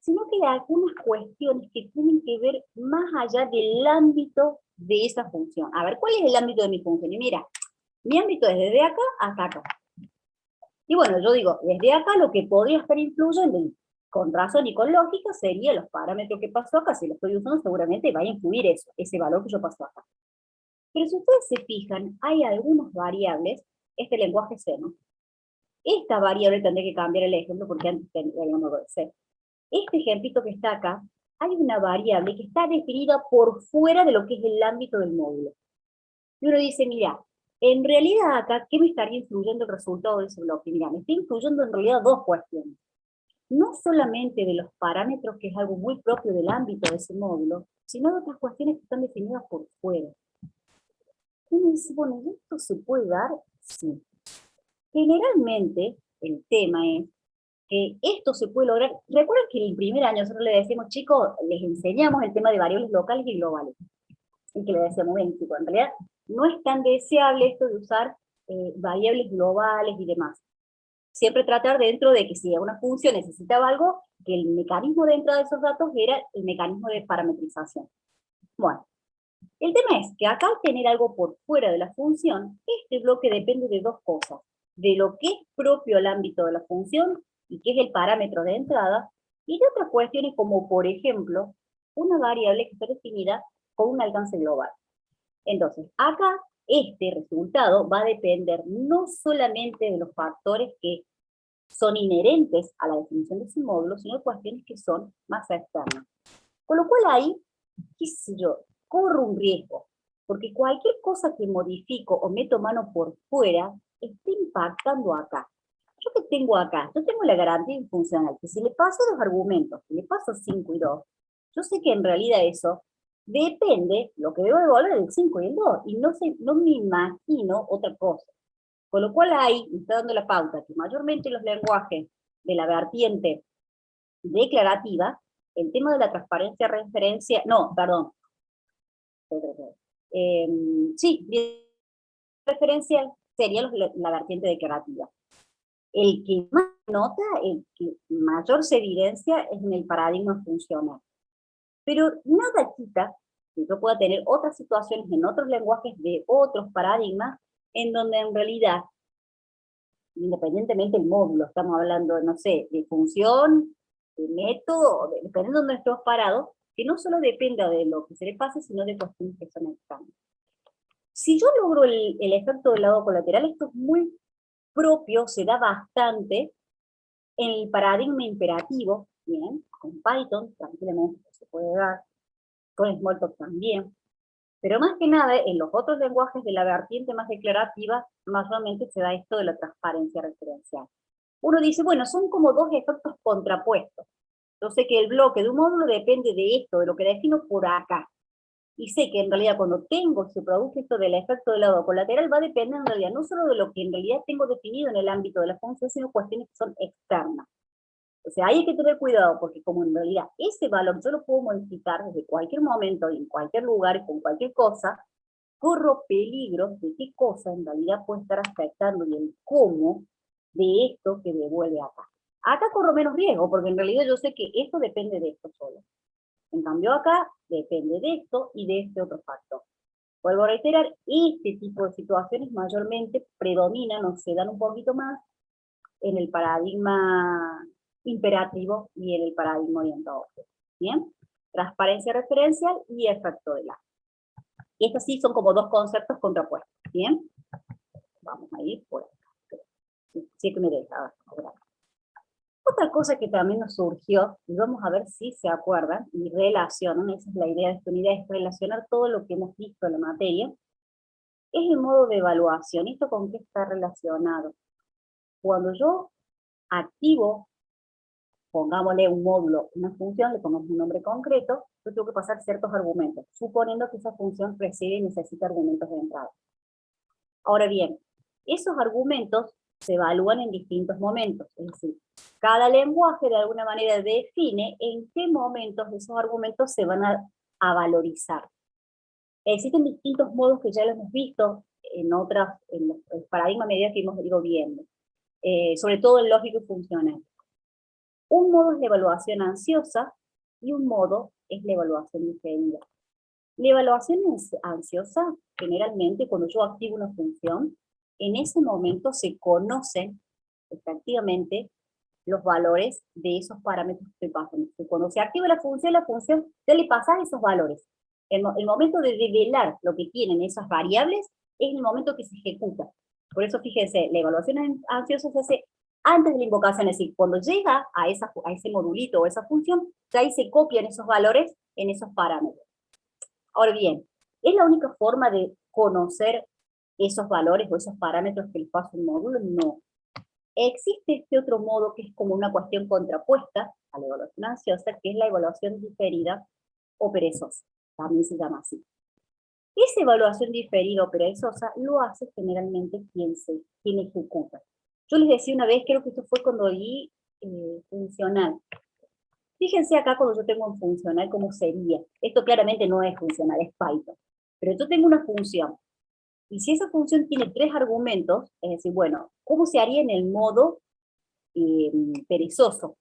sino que hay algunas cuestiones que tienen que ver más allá del ámbito de esa función. A ver, ¿cuál es el ámbito de mi función? Y mira, mi ámbito es desde acá hasta acá. Y bueno, yo digo, desde acá lo que podría estar influyendo, con razón y con lógica, sería los parámetros que pasó acá. Si lo estoy usando, seguramente va a influir eso, ese valor que yo paso acá. Pero si ustedes se fijan, hay algunas variables, este lenguaje C, ¿no? Esta variable tendré que cambiar el ejemplo porque antes teníamos C. Este ejemplito que está acá, hay una variable que está definida por fuera de lo que es el ámbito del módulo. Y uno dice, mira, en realidad acá, ¿qué me estaría influyendo el resultado de ese bloque? Mira, me está influyendo en realidad dos cuestiones. No solamente de los parámetros, que es algo muy propio del ámbito de ese módulo, sino de otras cuestiones que están definidas por fuera. Uno dice, bueno, ¿esto se puede dar? Sí. Generalmente, el tema es que esto se puede lograr. Recuerden que en el primer año nosotros le decimos, chicos, les enseñamos el tema de variables locales y globales. Y que le decíamos, bien, chicos, en realidad no es tan deseable esto de usar variables globales y demás. Siempre tratar dentro de que si una función necesitaba algo, que el mecanismo dentro de esos datos era el mecanismo de parametrización. Bueno, el tema es que acá al tener algo por fuera de la función, este bloque depende de dos cosas. De lo que es propio al ámbito de la función, y que es el parámetro de entrada, y de otras cuestiones como, por ejemplo, una variable que está definida con un alcance global. Entonces, acá este resultado va a depender no solamente de los factores que son inherentes a la definición de ese módulo, sino de cuestiones que son más externas. Con lo cual ahí, qué sé yo, corro un riesgo, porque cualquier cosa que modifico o meto mano por fuera, está impactando acá. ¿Yo qué tengo acá? Yo tengo la garantía funcional, que si le paso 2 argumentos, si le paso 5 y 2, yo sé que en realidad eso depende, lo que debo devolver del 5 y el 2, y no me imagino otra cosa. Con lo cual ahí me está dando la pauta que mayormente los lenguajes de la vertiente declarativa, el tema de la transparencia referencia, no, perdón, sí, referencial sería la vertiente declarativa. El que más nota, el que mayor se evidencia es en el paradigma funcional. Pero nada quita que yo pueda tener otras situaciones en otros lenguajes de otros paradigmas, en donde en realidad, independientemente del módulo, estamos hablando, no sé, de función, de método, dependiendo de donde estemos parados, que no solo dependa de lo que se le pase, sino de cuestiones que son externas. Si yo logro el efecto del lado colateral, esto es muy propio, se da bastante en el paradigma imperativo, bien, con Python tranquilamente se puede dar, con Smalltalk también, pero más que nada en los otros lenguajes de la vertiente más declarativa, mayormente se da esto de la transparencia referencial. Uno dice, bueno, son como dos efectos contrapuestos. Yo sé que el bloque de un módulo depende de esto, de lo que defino por acá. Y sé que en realidad cuando se produce esto del efecto del lado colateral, va a depender en realidad no solo de lo que en realidad tengo definido en el ámbito de la función, sino cuestiones que son externas. O sea, hay que tener cuidado, porque como en realidad ese valor yo lo puedo modificar desde cualquier momento, y en cualquier lugar, y con cualquier cosa, corro peligro de qué cosa en realidad puede estar afectando y el cómo de esto que devuelve acá. Acá corro menos riesgo, porque en realidad yo sé que esto depende de esto solo. En cambio acá depende de esto y de este otro factor. Vuelvo a reiterar, este tipo de situaciones mayormente predominan o se dan un poquito más en el paradigma imperativo y en el paradigma orientado. ¿Bien? Transparencia referencial y efecto de la. Y estos sí son como dos conceptos contrapuestos. ¿Bien? Vamos a ir por acá. Sí que me deja. Otra cosa que también nos surgió, y vamos a ver si se acuerdan, y relacionan, esa es la idea de esta unidad, es relacionar todo lo que hemos visto en la materia, es el modo de evaluación. ¿Esto con qué está relacionado? Cuando yo activo, pongámosle un módulo, una función, le pongamos un nombre concreto, yo tengo que pasar ciertos argumentos, suponiendo que esa función recibe y necesita argumentos de entrada. Ahora bien, esos argumentos se evalúan en distintos momentos, es decir, cada lenguaje de alguna manera define en qué momentos esos argumentos se van a valorizar. Existen distintos modos que ya lo hemos visto en los paradigmas medios que hemos ido viendo, sobre todo en lógico y funcional. Un modo es la evaluación ansiosa y un modo es la evaluación diferida. La evaluación ansiosa, generalmente, cuando yo activo una función, en ese momento se conocen efectivamente los valores de esos parámetros que estoy pasando. Cuando se activa la función ya le pasas esos valores. El momento de develar lo que tienen esas variables es el momento que se ejecuta. Por eso, fíjense, la evaluación ansiosa se hace antes de la invocación, es decir, cuando llega a ese modulito o esa función, ya ahí se copian esos valores en esos parámetros. Ahora bien, ¿es la única forma de conocer esos valores o esos parámetros que les pasa un módulo? No. Existe este otro modo que es como una cuestión contrapuesta a la evaluación ansiosa, que es la evaluación diferida o perezosa. También se llama así. Esa evaluación diferida o perezosa lo hace generalmente quien ejecuta. Yo les decía una vez, creo que esto fue cuando vi funcional. Fíjense acá cuando yo tengo un funcional, ¿cómo sería? Esto claramente no es funcional, es Python. Pero yo tengo una función. Y si esa función tiene 3 argumentos, es decir, bueno, ¿cómo se haría en el modo perezoso?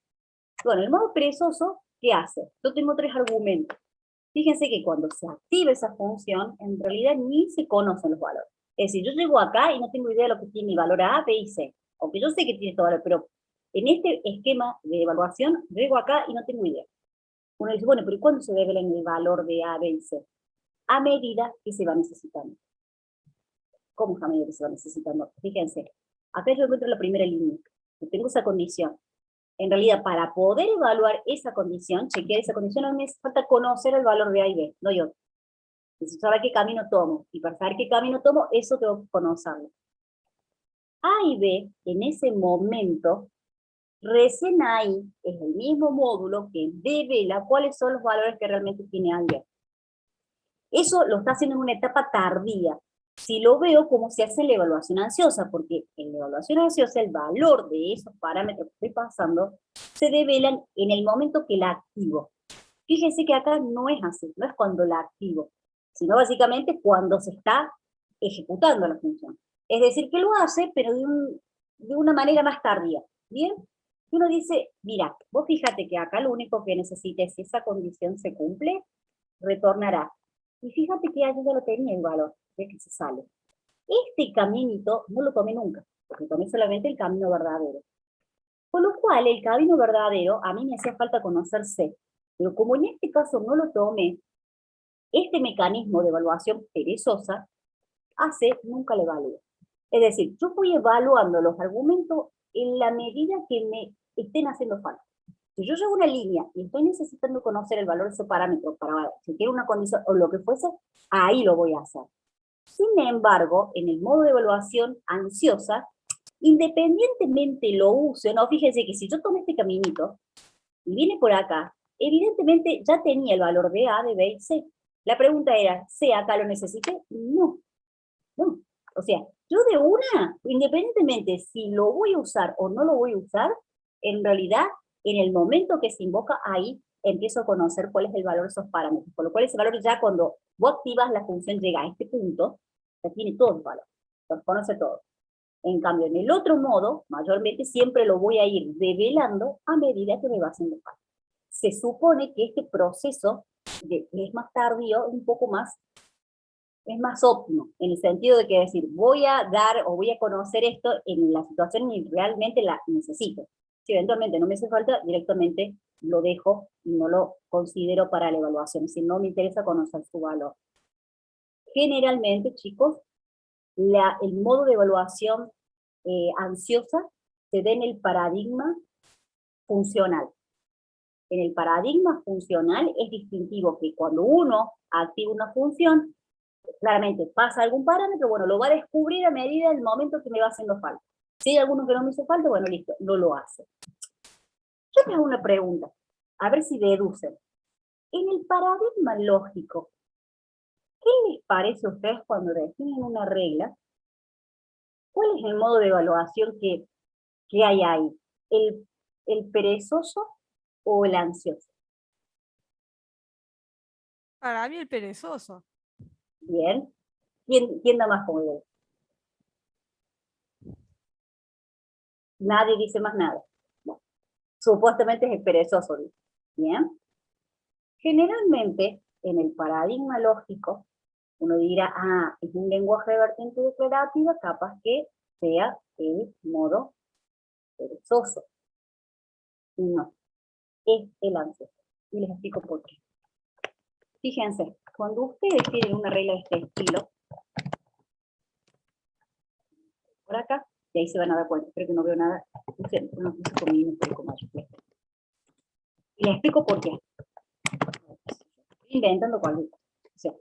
Bueno, el modo perezoso, ¿qué hace? Yo tengo 3 argumentos. Fíjense que cuando se activa esa función, en realidad ni se conocen los valores. Es decir, yo llego acá y no tengo idea de lo que tiene mi valor A, B y C. Aunque yo sé que tiene todo valor, pero en este esquema de evaluación, llego acá y no tengo idea. Uno dice, bueno, pero ¿y cuándo se devela el valor de A, B y C? A medida que se va necesitando. ¿Cómo a medida que se va necesitando? Fíjense, acá yo encuentro la primera línea. Yo tengo esa condición. En realidad, para poder evaluar esa condición, chequear esa condición, no me hace falta conocer el valor de A y B, no hay otro. Necesito saber qué camino tomo. Y para saber qué camino tomo, eso tengo que conocerlo. A y B, en ese momento, recién ahí es el mismo módulo que devela cuáles son los valores que realmente tiene alguien. Eso lo está haciendo en una etapa tardía. Si lo veo como se hace en la evaluación ansiosa, porque en la evaluación ansiosa el valor de esos parámetros que estoy pasando se develan en el momento que la activo. Fíjense que acá no es así, no es cuando la activo, sino básicamente cuando se está ejecutando la función. Es decir, que lo hace, pero de una manera más tardía. ¿Bien? Y uno dice, mira, vos fíjate que acá lo único que necesites, si esa condición se cumple, retornará. Y fíjate que yo ya lo tenía el valor, de que se sale. Este caminito no lo tomé nunca, porque tomé solamente el camino verdadero. Con lo cual, el camino verdadero, a mí me hacía falta conocer C. Pero como en este caso no lo tomé, este mecanismo de evaluación perezosa hace nunca le evalúo. Es decir, yo voy evaluando los argumentos en la medida que me estén haciendo falta. Si yo llevo una línea y estoy necesitando conocer el valor de ese parámetro para si quiero una condición o lo que fuese, ahí lo voy a hacer. Sin embargo, en el modo de evaluación ansiosa, independientemente lo use o no, fíjense que si yo tomo este caminito y viene por acá, evidentemente ya tenía el valor de A, de B y C. La pregunta era, ¿C acá lo necesite? No, no. O sea, yo de una, independientemente si lo voy a usar o no lo voy a usar, en realidad, en el momento que se invoca ahí, empiezo a conocer cuál es el valor de esos parámetros. Por lo cual ese valor ya cuando vos activas la función llega a este punto, ya tiene todo el valor, los conoce todo. En cambio, en el otro modo, mayormente siempre lo voy a ir develando a medida que me va haciendo falta. Se supone que este proceso es más tardío, un poco más, es más óptimo, en el sentido de que decir, voy a dar o voy a conocer esto en la situación y realmente la necesito. Si eventualmente no me hace falta, directamente lo dejo y no lo considero para la evaluación, si no me interesa conocer su valor. Generalmente, chicos, el modo de evaluación ansiosa se da en el paradigma funcional. En el paradigma funcional es distintivo que cuando uno activa una función, claramente pasa algún parámetro, bueno, lo va a descubrir a medida del momento que me va haciendo falta. Si hay alguno que no me hizo falta, bueno, listo, no lo hace. Yo les hago una pregunta, a ver si deducen. En el paradigma lógico, ¿qué les parece a ustedes cuando definen una regla? ¿Cuál es el modo de evaluación que hay ahí? ¿El perezoso o el ansioso? Para mí el perezoso. Bien. ¿Quién da más como? Nadie dice más nada. No. Supuestamente es el perezoso. Bien. Generalmente, en el paradigma lógico, uno dirá, ah, es un lenguaje de vertiente declarativa, capaz que sea el modo perezoso. Y no, es el ansioso. Y les explico por qué. Fíjense, cuando ustedes tienen una regla de este estilo, por acá, y ahí se van a dar cuenta, creo que no veo nada, unos 5 minutos como yo. Y les explico por qué. Estoy inventando cualquier cosa. O sea,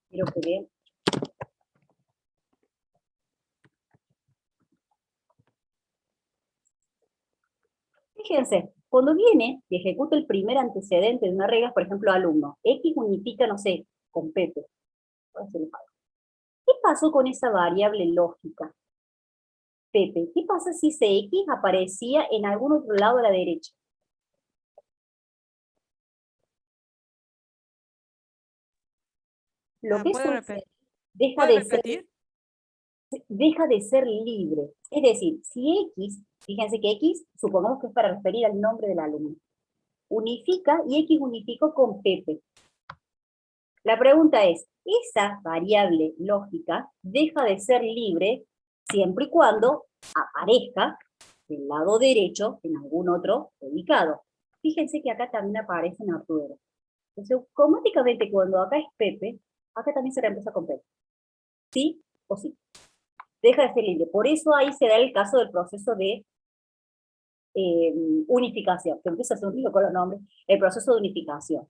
quiero que vean. Fíjense, cuando viene y ejecuta el primer antecedente de una regla, por ejemplo, alumno, X unifica, no sé, con Pepe. ¿Qué pasó con esa variable lógica? Pepe, ¿qué pasa si ese X aparecía en algún otro lado de la derecha? Lo que ¿Puede sucede, ¿Puede repetir? deja de ser libre. Es decir, si X, fíjense que X, supongamos que es para referir al nombre del alumno, unifica y X unificó con Pepe. La pregunta es, ¿esa variable lógica deja de ser libre siempre y cuando aparezca del lado derecho en algún otro ubicado? Fíjense que acá también aparece en Arturo. Entonces, automáticamente cuando acá es Pepe, acá también se reemplaza con Pepe. ¿Sí o sí? Deja de ser libre. Por eso ahí se da el caso del proceso de unificación, que empieza a hacer un lío con los nombres, el proceso de unificación.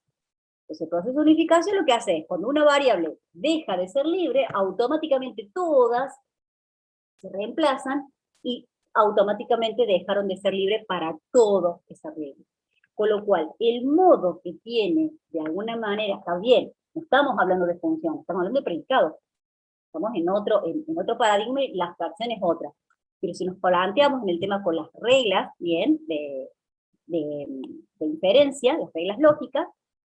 Entonces, el proceso de unificación lo que hace es, cuando una variable deja de ser libre, automáticamente todas se reemplazan y automáticamente dejaron de ser libres para todo esa regla. Con lo cual, el modo que tiene, de alguna manera, está bien, no estamos hablando de función, estamos hablando de predicado. Estamos en otro paradigma y la abstracción es otra. Pero si nos planteamos en el tema con las reglas, bien, de inferencia, las reglas lógicas,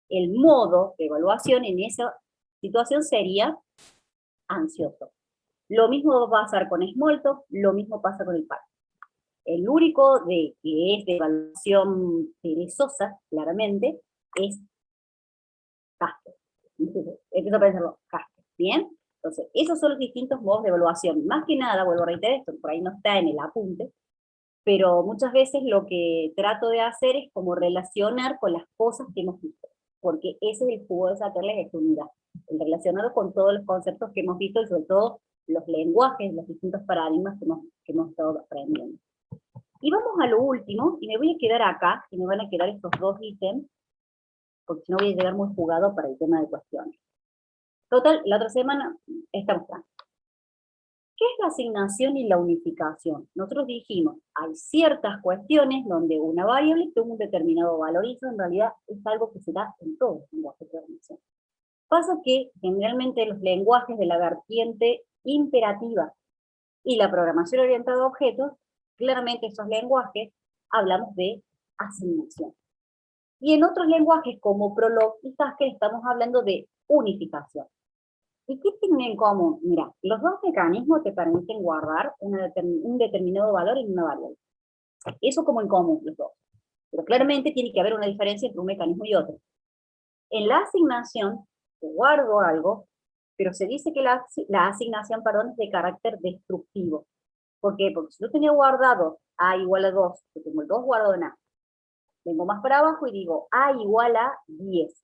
el modo de evaluación en esa situación sería ansioso. Lo mismo va a pasar con Smalltalk, lo mismo pasa con el PAR. El único que es de evaluación perezosa, claramente, es Casper. Empiezo a pensarlo, Casper, ¿bien? Entonces, esos son los distintos modos de evaluación. Más que nada, vuelvo a reiterar esto, por ahí no está en el apunte, pero muchas veces lo que trato de hacer es como relacionar con las cosas que hemos visto, porque ese es el jugo de sacarles esta unidad, el relacionado con todos los conceptos que hemos visto y sobre todo los lenguajes, los distintos paradigmas que hemos estado aprendiendo. Y vamos a lo último, y me voy a quedar acá, y me van a quedar estos dos ítems, porque si no voy a llegar muy jugado para el tema de cuestiones. Total, la otra semana estamos tranquilos. ¿Qué es la asignación y la unificación? Nosotros dijimos, hay ciertas cuestiones donde una variable toma un determinado valor, y eso en realidad es algo que se da en todos los lenguajes de programación. Pasa que generalmente los lenguajes de la vertiente imperativa y la programación orientada a objetos, claramente esos lenguajes hablamos de asignación. Y en otros lenguajes como Prolog y Haskell estamos hablando de unificación. ¿Y qué tienen en común? Mira, los dos mecanismos te permiten guardar un determinado valor en una variable. Eso como en común, los dos. Pero claramente tiene que haber una diferencia entre un mecanismo y otro. En la asignación, te guardo algo, pero se dice que la asignación, es de carácter destructivo. ¿Por qué? Porque si yo tenía guardado A igual a 2, yo tengo el 2 guardado en A, vengo más para abajo y digo A igual a 10.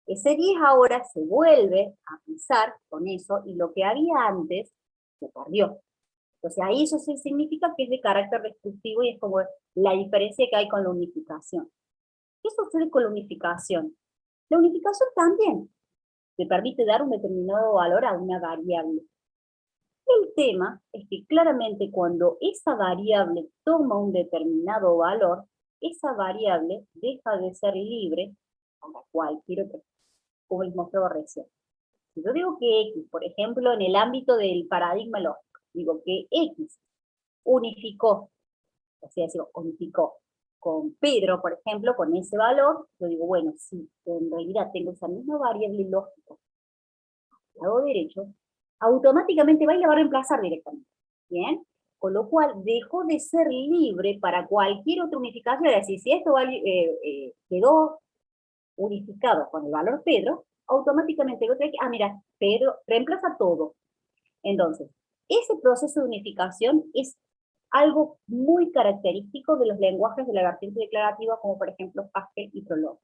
Ese 10 ahora se vuelve a pisar con eso, y lo que había antes se perdió. Entonces ahí eso sí significa que es de carácter destructivo, y es como la diferencia que hay con la unificación. ¿Qué sucede con la unificación? La unificación también te permite dar un determinado valor a una variable. El tema es que claramente cuando esa variable toma un determinado valor, esa variable deja de ser libre para cualquier otra, como les mostraba recién. Si yo digo que X, por ejemplo, en el ámbito del paradigma lógico, digo que X unificó, o sea, unificó con Pedro, por ejemplo, con ese valor, yo digo, bueno, sí, en realidad tengo esa misma variable lógica al lado derecho, automáticamente va y la va a reemplazar directamente. ¿Bien? Con lo cual dejó de ser libre para cualquier otra unificación. Es decir, si esto quedó unificado con el valor Pedro, automáticamente el otro, mira, Pedro reemplaza todo. Entonces, ese proceso de unificación es algo muy característico de los lenguajes de la vertiente declarativa, como por ejemplo Haskell y Prolog.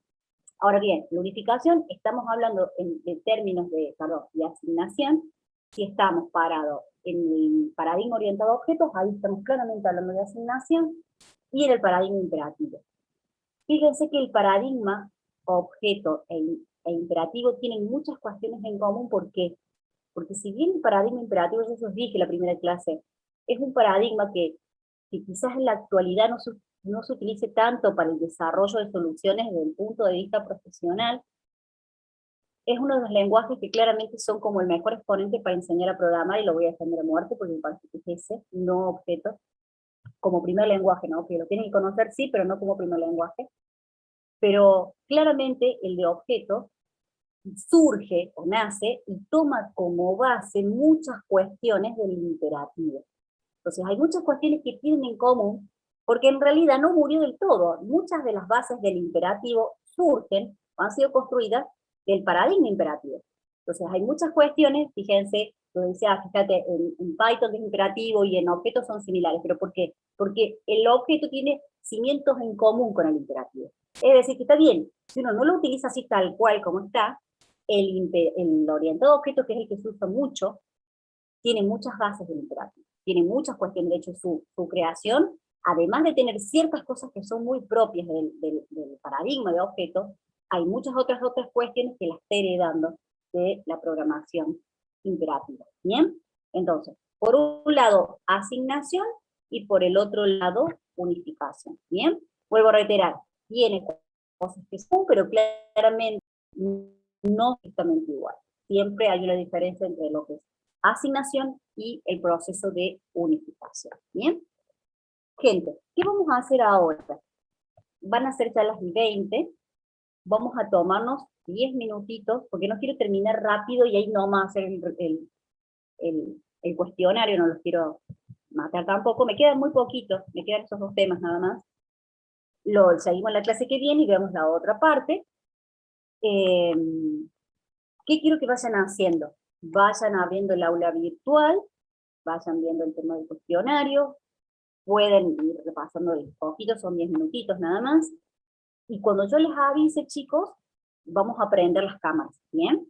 Ahora bien, la unificación, estamos hablando en términos de asignación. Si estamos parados en el paradigma orientado a objetos, ahí estamos claramente hablando de asignación, y en el paradigma imperativo. Fíjense que el paradigma objeto e imperativo tienen muchas cuestiones en común. ¿Por qué? Porque si bien el paradigma imperativo, yo os dije en la primera clase, es un paradigma que quizás en la actualidad no se utilice tanto para el desarrollo de soluciones desde el punto de vista profesional, es uno de los lenguajes que claramente son como el mejor exponente para enseñar a programar, y lo voy a defender a muerte porque me parece que es ese, no objeto, como primer lenguaje, ¿no? Que lo tienen que conocer, sí, pero no como primer lenguaje. Pero claramente el de objeto surge o nace y toma como base muchas cuestiones del imperativo. Entonces hay muchas cuestiones que tienen en común, porque en realidad no murió del todo. Muchas de las bases del imperativo surgen o han sido construidas del paradigma imperativo. Entonces hay muchas cuestiones, fíjense, lo decía, fíjate, en Python es imperativo y en objetos son similares. ¿Pero por qué? Porque el objeto tiene cimientos en común con el imperativo. Es decir, que está bien, si uno no lo utiliza así tal cual como está, el orientado a objetos, que es el que se usa mucho, tiene muchas bases del imperativo. Tiene muchas cuestiones. De hecho, su creación además de tener ciertas cosas que son muy propias del paradigma de objetos, hay muchas otras cuestiones que las está heredando de la programación imperativa. ¿Bien? Entonces, por un lado, asignación, y por el otro lado, unificación. ¿Bien? Vuelvo a reiterar, tiene cosas que son, pero claramente no exactamente igual. Siempre hay una diferencia entre lo que es asignación y el proceso de unificación. ¿Bien? Gente, ¿qué vamos a hacer ahora? Van a ser ya las 20, vamos a tomarnos 10 minutitos, porque no quiero terminar rápido y ahí no vamos a hacer el cuestionario, no los quiero matar tampoco, me quedan muy poquitos, me quedan esos 2 temas nada más. Seguimos la clase que viene y vemos la otra parte. ¿Qué quiero que vayan haciendo? Vayan abriendo el aula virtual, vayan viendo el tema del cuestionario, pueden ir repasando un poquito, son 10 minutitos nada más, y cuando yo les avise, chicos, vamos a prender las cámaras, ¿bien?